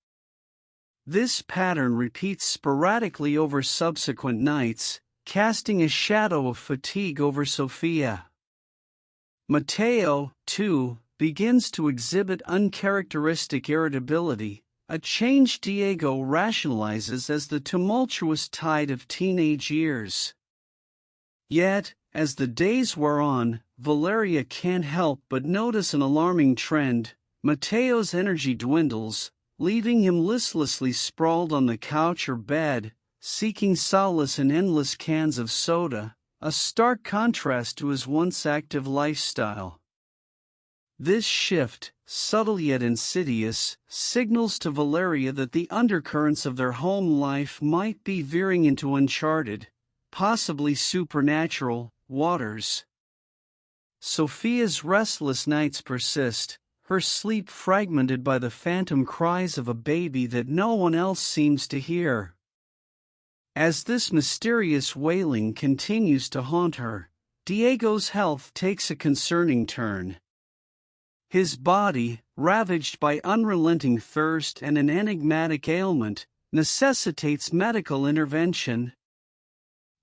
This pattern repeats sporadically over subsequent nights, casting a shadow of fatigue over Sophia. Mateo, too, begins to exhibit uncharacteristic irritability, a change Diego rationalizes as the tumultuous tide of teenage years. Yet, as the days wear on, Valeria can't help but notice an alarming trend. Mateo's energy dwindles, leaving him listlessly sprawled on the couch or bed, seeking solace in endless cans of soda, a stark contrast to his once active lifestyle. This shift, subtle yet insidious, signals to Valeria that the undercurrents of their home life might be veering into uncharted, possibly supernatural, waters. Sophia's restless nights persist, her sleep fragmented by the phantom cries of a baby that no one else seems to hear. As this mysterious wailing continues to haunt her, Diego's health takes a concerning turn. His body, ravaged by unrelenting thirst and an enigmatic ailment, necessitates medical intervention.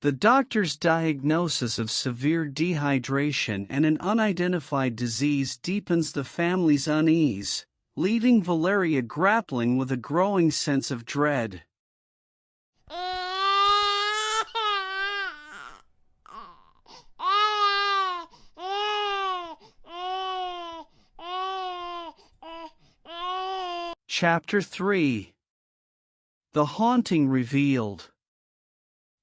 The doctor's diagnosis of severe dehydration and an unidentified disease deepens the family's unease, leaving Valeria grappling with a growing sense of dread. Chapter 3. The Haunting Revealed.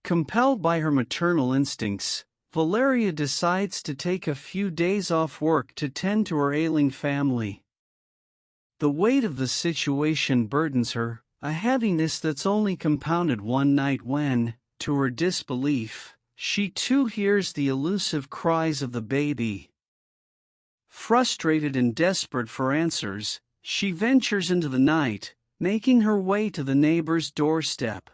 Compelled by her maternal instincts, Valeria decides to take a few days off work to tend to her ailing family. The weight of the situation burdens her, a heaviness that's only compounded one night when, to her disbelief, she too hears the elusive cries of the baby. Frustrated and desperate for answers, she ventures into the night, making her way to the neighbor's doorstep.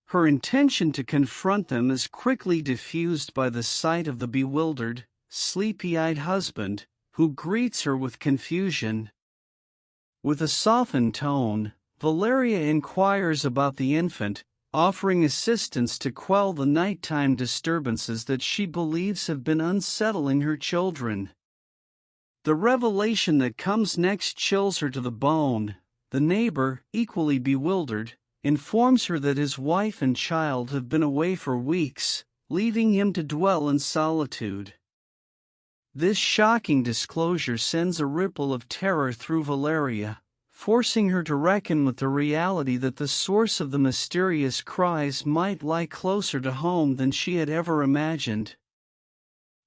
Her intention to confront them is quickly diffused by the sight of the bewildered, sleepy-eyed husband, who greets her with confusion. With a softened tone, Valeria inquires about the infant, offering assistance to quell the nighttime disturbances that she believes have been unsettling her children. The revelation that comes next chills her to the bone. The neighbor, equally bewildered, informs her that his wife and child have been away for weeks, leaving him to dwell in solitude. This shocking disclosure sends a ripple of terror through Valeria, forcing her to reckon with the reality that the source of the mysterious cries might lie closer to home than she had ever imagined.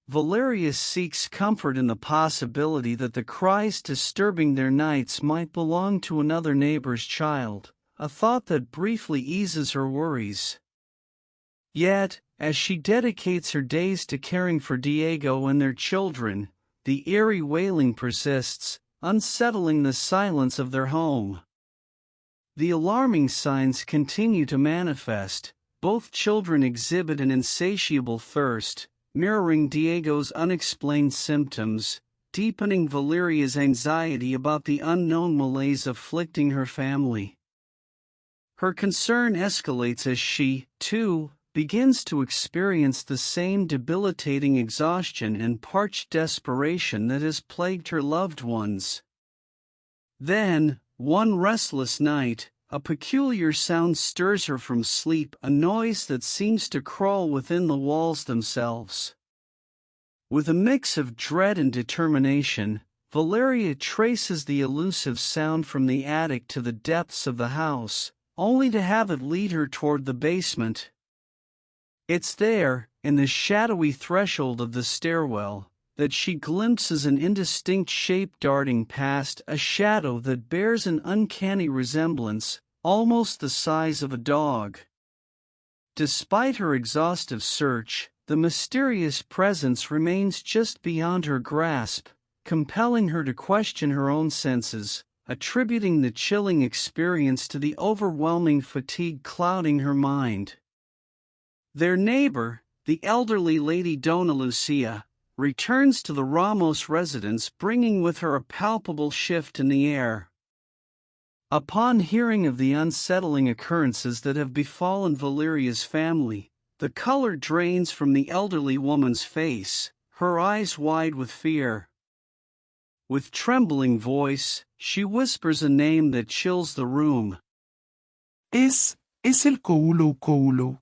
Valeria seeks comfort in the possibility that the cries disturbing their nights might belong to another neighbor's child, a thought that briefly eases her worries. Yet, as she dedicates her days to caring for Diego and their children, the eerie wailing persists, unsettling the silence of their home. The alarming signs continue to manifest. Both children exhibit an insatiable thirst, mirroring Diego's unexplained symptoms, deepening Valeria's anxiety about the unknown malaise afflicting her family. Her concern escalates as she, too, begins to experience the same debilitating exhaustion and parched desperation that has plagued her loved ones. Then, one restless night, a peculiar sound stirs her from sleep, a noise that seems to crawl within the walls themselves. With a mix of dread and determination, Valeria traces the elusive sound from the attic to the depths of the house, only to have it lead her toward the basement. It's there, in the shadowy threshold of the stairwell, that she glimpses an indistinct shape darting past, a shadow that bears an uncanny resemblance, almost the size of a dog. Despite her exhaustive search, the mysterious presence remains just beyond her grasp, compelling her to question her own senses, attributing the chilling experience to the overwhelming fatigue clouding her mind. Their neighbor, the elderly Lady Dona Lucia, returns to the Ramos residence, bringing with her a palpable shift in the air. Upon hearing of the unsettling occurrences that have befallen Valeria's family, the color drains from the elderly woman's face, her eyes wide with fear. With trembling voice, she whispers a name that chills the room. Es el Coulo.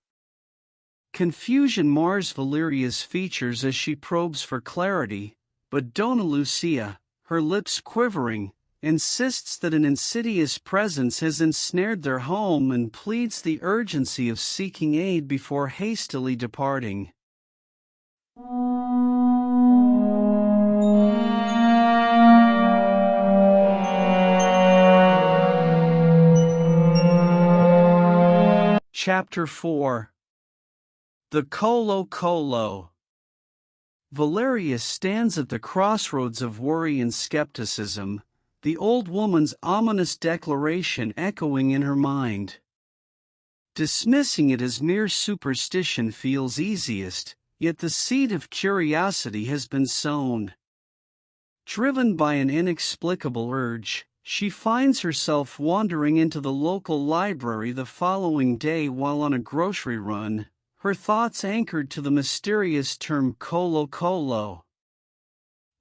Confusion mars Valeria's features as she probes for clarity, but Dona Lucia, her lips quivering, insists that an insidious presence has ensnared their home and pleads the urgency of seeking aid before hastily departing. Chapter 4. The Colo. Valeria stands at the crossroads of worry and skepticism, the old woman's ominous declaration echoing in her mind. Dismissing it as mere superstition feels easiest, yet the seed of curiosity has been sown. Driven by an inexplicable urge, she finds herself wandering into the local library the following day while on a grocery run, her thoughts anchored to the mysterious term Colo.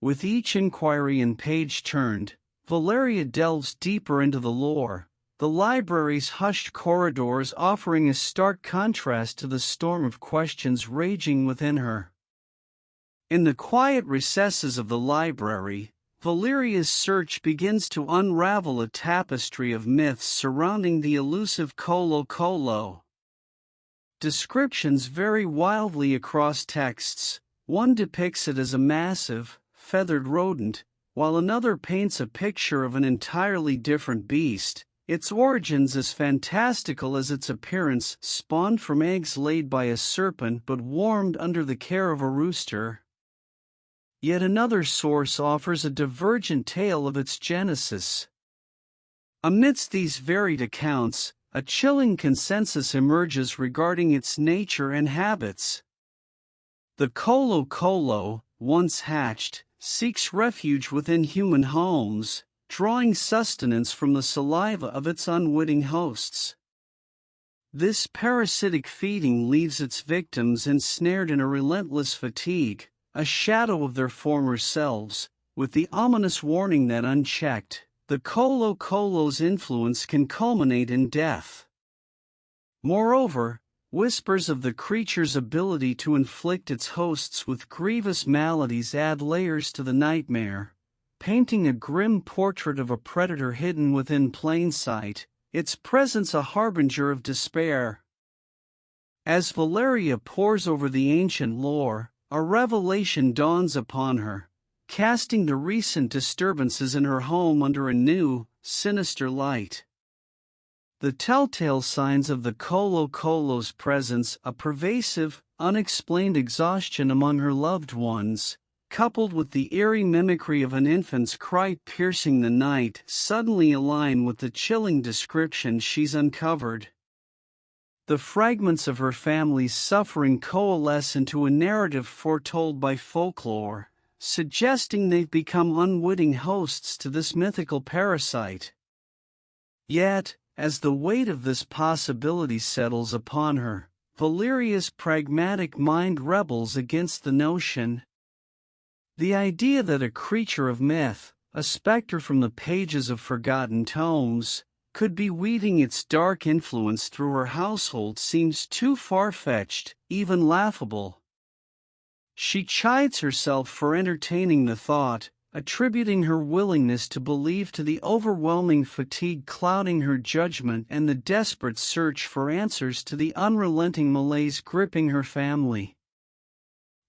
With each inquiry and page turned, Valeria delves deeper into the lore, the library's hushed corridors offering a stark contrast to the storm of questions raging within her. In the quiet recesses of the library, Valeria's search begins to unravel a tapestry of myths surrounding the elusive Colo. Descriptions vary wildly across texts. One depicts it as a massive, feathered rodent, while another paints a picture of an entirely different beast, its origins as fantastical as its appearance, spawned from eggs laid by a serpent but warmed under the care of a rooster. Yet another source offers a divergent tale of its genesis. Amidst these varied accounts, a chilling consensus emerges regarding its nature and habits. The Colo, once hatched, seeks refuge within human homes, drawing sustenance from the saliva of its unwitting hosts. This parasitic feeding leaves its victims ensnared in a relentless fatigue, a shadow of their former selves, with the ominous warning that unchecked, the Colo's influence can culminate in death. Moreover, whispers of the creature's ability to inflict its hosts with grievous maladies add layers to the nightmare, painting a grim portrait of a predator hidden within plain sight, its presence a harbinger of despair. As Valeria pores over the ancient lore, a revelation dawns upon her, casting the recent disturbances in her home under a new, sinister light. The telltale signs of the Colo's presence, a pervasive, unexplained exhaustion among her loved ones, coupled with the eerie mimicry of an infant's cry piercing the night, suddenly align with the chilling description she's uncovered. The fragments of her family's suffering coalesce into a narrative foretold by folklore, suggesting they've become unwitting hosts to this mythical parasite. Yet, as the weight of this possibility settles upon her, Valeria's pragmatic mind rebels against the notion. The idea that a creature of myth, a specter from the pages of forgotten tomes, could be weaving its dark influence through her household seems too far-fetched, even laughable. She chides herself for entertaining the thought, attributing her willingness to believe to the overwhelming fatigue clouding her judgment and the desperate search for answers to the unrelenting malaise gripping her family.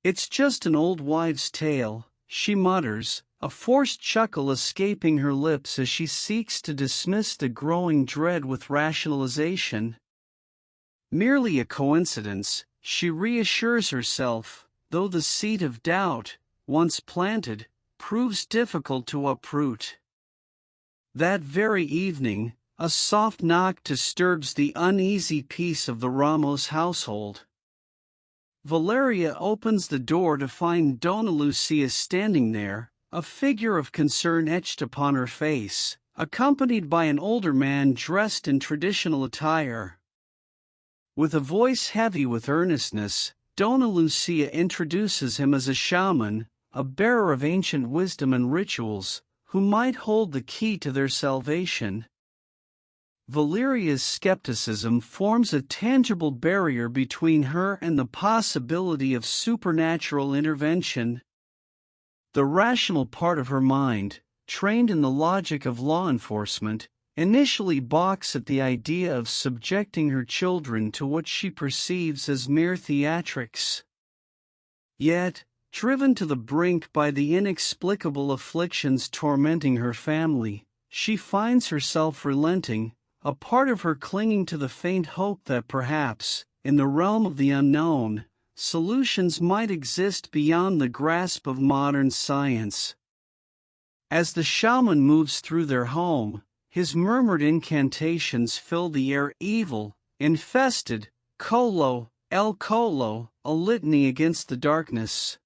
"It's just an old wives' tale," she mutters, a forced chuckle escaping her lips as she seeks to dismiss the growing dread with rationalization. Merely a coincidence, she reassures herself, though the seed of doubt, once planted, proves difficult to uproot. That very evening, a soft knock disturbs the uneasy peace of the Ramos household. Valeria opens the door to find Donna Lucia standing there, a figure of concern etched upon her face, accompanied by an older man dressed in traditional attire. With a voice heavy with earnestness, Donna Lucia introduces him as a shaman, a bearer of ancient wisdom and rituals, who might hold the key to their salvation. Valeria's skepticism forms a tangible barrier between her and the possibility of supernatural intervention. The rational part of her mind, trained in the logic of law enforcement, initially balks at the idea of subjecting her children to what she perceives as mere theatrics. Yet, driven to the brink by the inexplicable afflictions tormenting her family, she finds herself relenting, a part of her clinging to the faint hope that perhaps, in the realm of the unknown, solutions might exist beyond the grasp of modern science. As the shaman moves through their home, his murmured incantations fill the air. Evil, infested, Colo, El Colo, a litany against the darkness.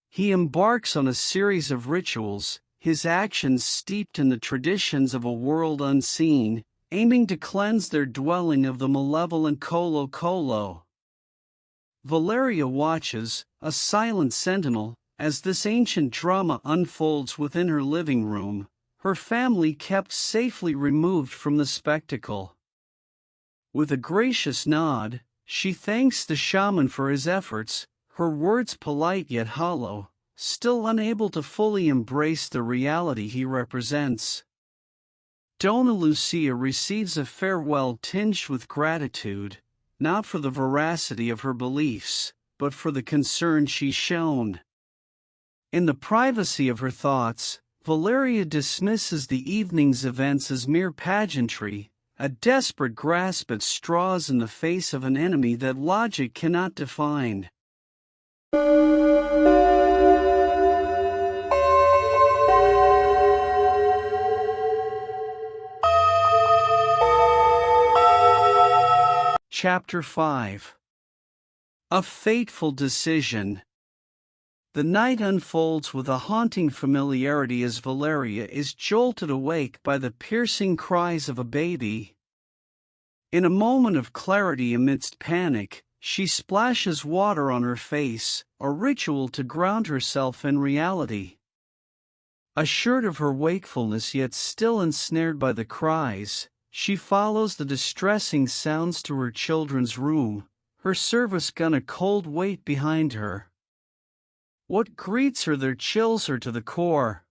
He embarks on a series of rituals, his actions steeped in the traditions of a world unseen, aiming to cleanse their dwelling of the malevolent Colo Colo. Valeria watches, a silent sentinel, as this ancient drama unfolds within her living room, her family kept safely removed from the spectacle. With a gracious nod, she thanks the shaman for his efforts, her words polite yet hollow, still unable to fully embrace the reality he represents. Donna Lucia receives a farewell tinged with gratitude, not for the veracity of her beliefs, but for the concern she's shown. In the privacy of her thoughts, Valeria dismisses the evening's events as mere pageantry, a desperate grasp at straws in the face of an enemy that logic cannot define. Chapter 5. A Fateful Decision. The night unfolds with a haunting familiarity as Valeria is jolted awake by the piercing cries of a baby. In a moment of clarity amidst panic, she splashes water on her face, a ritual to ground herself in reality. Assured of her wakefulness yet still ensnared by the cries, she follows the distressing sounds to her children's room, her service gun a cold weight behind her. What greets her there chills her to the core.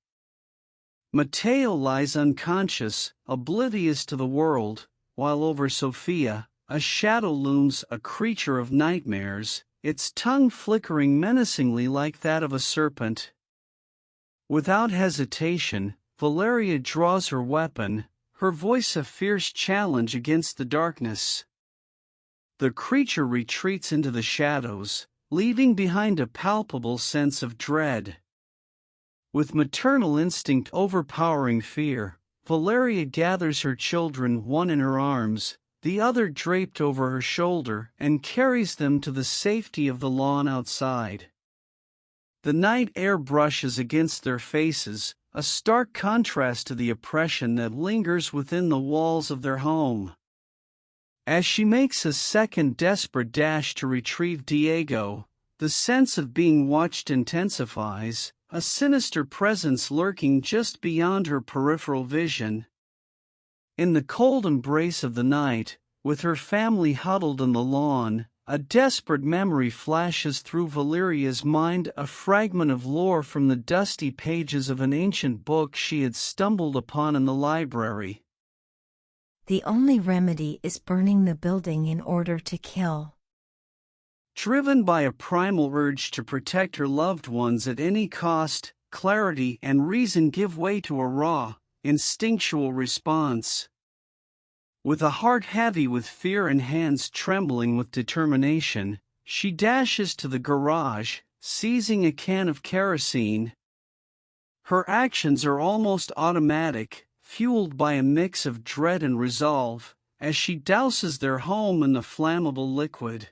Mateo lies unconscious, oblivious to the world, while over Sophia, a shadow looms, a creature of nightmares, its tongue flickering menacingly like that of a serpent. Without hesitation, Valeria draws her weapon, her voice a fierce challenge against the darkness. The creature retreats into the shadows, leaving behind a palpable sense of dread. With maternal instinct overpowering fear, Valeria gathers her children one in her arms, the other draped over her shoulder, and carries them to the safety of the lawn outside. The night air brushes against their faces, a stark contrast to the oppression that lingers within the walls of their home. As she makes a second desperate dash to retrieve Diego, the sense of being watched intensifies, a sinister presence lurking just beyond her peripheral vision. In the cold embrace of the night, with her family huddled on the lawn, a desperate memory flashes through Valeria's mind, a fragment of lore from the dusty pages of an ancient book she had stumbled upon in the library. The only remedy is burning the building in order to kill. Driven by a primal urge to protect her loved ones at any cost, clarity and reason give way to a raw, instinctual response. With a heart heavy with fear and hands trembling with determination, she dashes to the garage, seizing a can of kerosene. Her actions are almost automatic, fueled by a mix of dread and resolve, as she douses their home in the flammable liquid.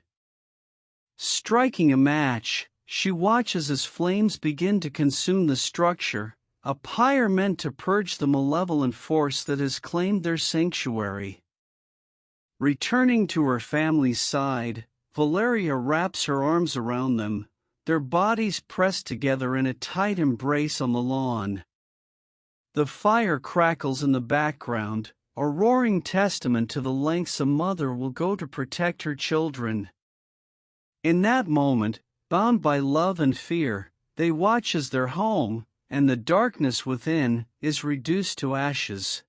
Striking a match, she watches as flames begin to consume the structure, a pyre meant to purge the malevolent force that has claimed their sanctuary. Returning to her family's side, Valeria wraps her arms around them, their bodies pressed together in a tight embrace on the lawn. The fire crackles in the background, a roaring testament to the lengths a mother will go to protect her children. In that moment, bound by love and fear, they watch as their home, and the darkness within, is reduced to ashes.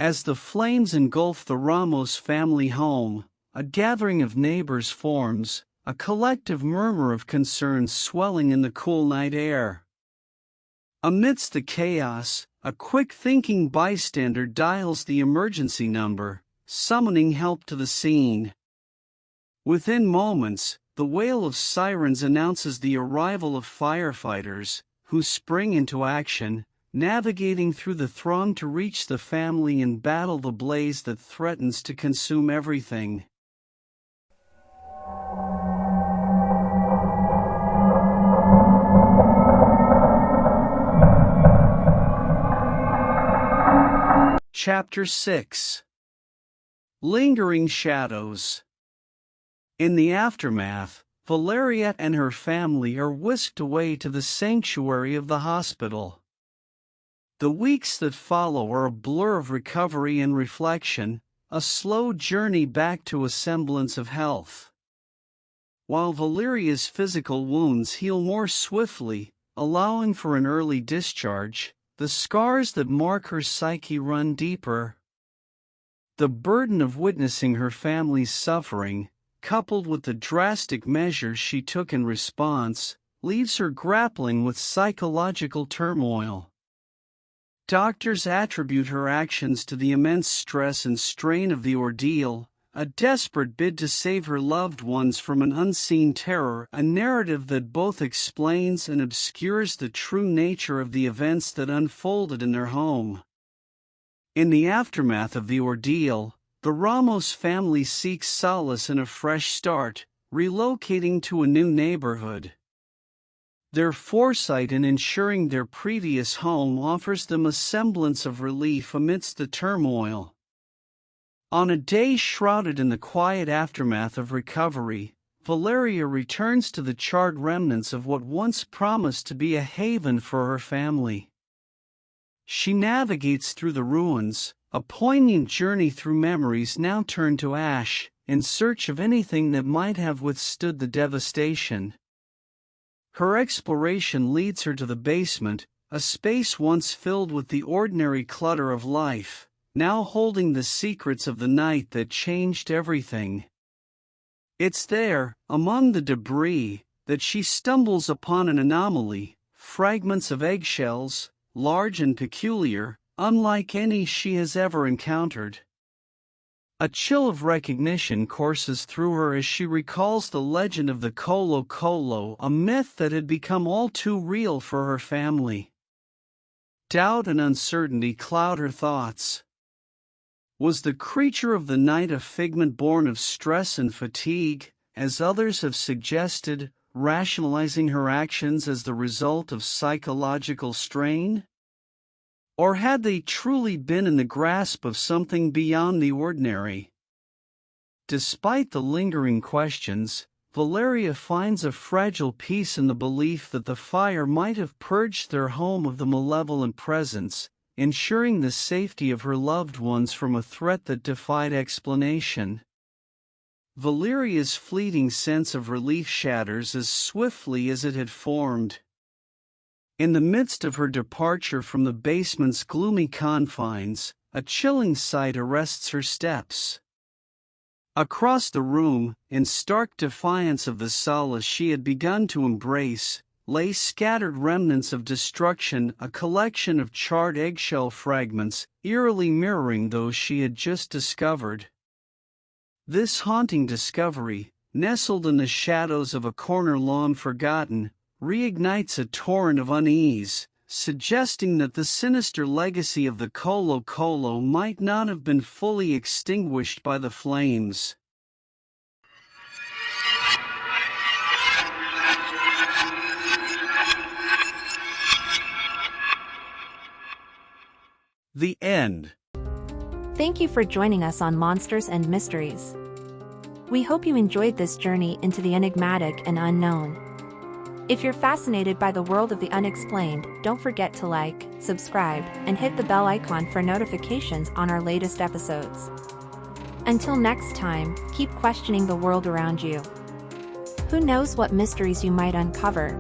As the flames engulf the Ramos family home, a gathering of neighbors forms, a collective murmur of concern swelling in the cool night air. Amidst the chaos, a quick-thinking bystander dials the emergency number, summoning help to the scene. Within moments, the wail of sirens announces the arrival of firefighters, who spring into action, navigating through the throng to reach the family and battle the blaze that threatens to consume everything. Chapter 6. Lingering Shadows. In the aftermath, Valeria and her family are whisked away to the sanctuary of the hospital. The weeks that follow are a blur of recovery and reflection, a slow journey back to a semblance of health. While Valeria's physical wounds heal more swiftly, allowing for an early discharge, the scars that mark her psyche run deeper. The burden of witnessing her family's suffering, coupled with the drastic measures she took in response, leaves her grappling with psychological turmoil. Doctors attribute her actions to the immense stress and strain of the ordeal, a desperate bid to save her loved ones from an unseen terror, a narrative that both explains and obscures the true nature of the events that unfolded in their home. In the aftermath of the ordeal, the Ramos family seeks solace in a fresh start, relocating to a new neighborhood. Their foresight in ensuring their previous home offers them a semblance of relief amidst the turmoil. On a day shrouded in the quiet aftermath of recovery, Valeria returns to the charred remnants of what once promised to be a haven for her family. She navigates through the ruins, a poignant journey through memories now turned to ash, in search of anything that might have withstood the devastation. Her exploration leads her to the basement, a space once filled with the ordinary clutter of life, now holding the secrets of the night that changed everything. It's there, among the debris, that she stumbles upon an anomaly, fragments of eggshells, large and peculiar, unlike any she has ever encountered. A chill of recognition courses through her as she recalls the legend of the Colo Colo, a myth that had become all too real for her family. Doubt and uncertainty cloud her thoughts. Was the creature of the night a figment born of stress and fatigue, as others have suggested, rationalizing her actions as the result of psychological strain? Or had they truly been in the grasp of something beyond the ordinary? Despite the lingering questions, Valeria finds a fragile peace in the belief that the fire might have purged their home of the malevolent presence, ensuring the safety of her loved ones from a threat that defied explanation. Valeria's fleeting sense of relief shatters as swiftly as it had formed. In the midst of her departure from the basement's gloomy confines, a chilling sight arrests her steps. Across the room, in stark defiance of the solace she had begun to embrace, lay scattered remnants of destruction, a collection of charred eggshell fragments, eerily mirroring those she had just discovered. This haunting discovery, nestled in the shadows of a corner long forgotten, reignites a torrent of unease, suggesting that the sinister legacy of the Colo Colo might not have been fully extinguished by the flames. The end. Thank you for joining us on Monsters and Mysteries. We hope you enjoyed this journey into the enigmatic and unknown. If you're fascinated by the world of the unexplained, don't forget to like, subscribe, and hit the bell icon for notifications on our latest episodes. Until next time, keep questioning the world around you. Who knows what mysteries you might uncover?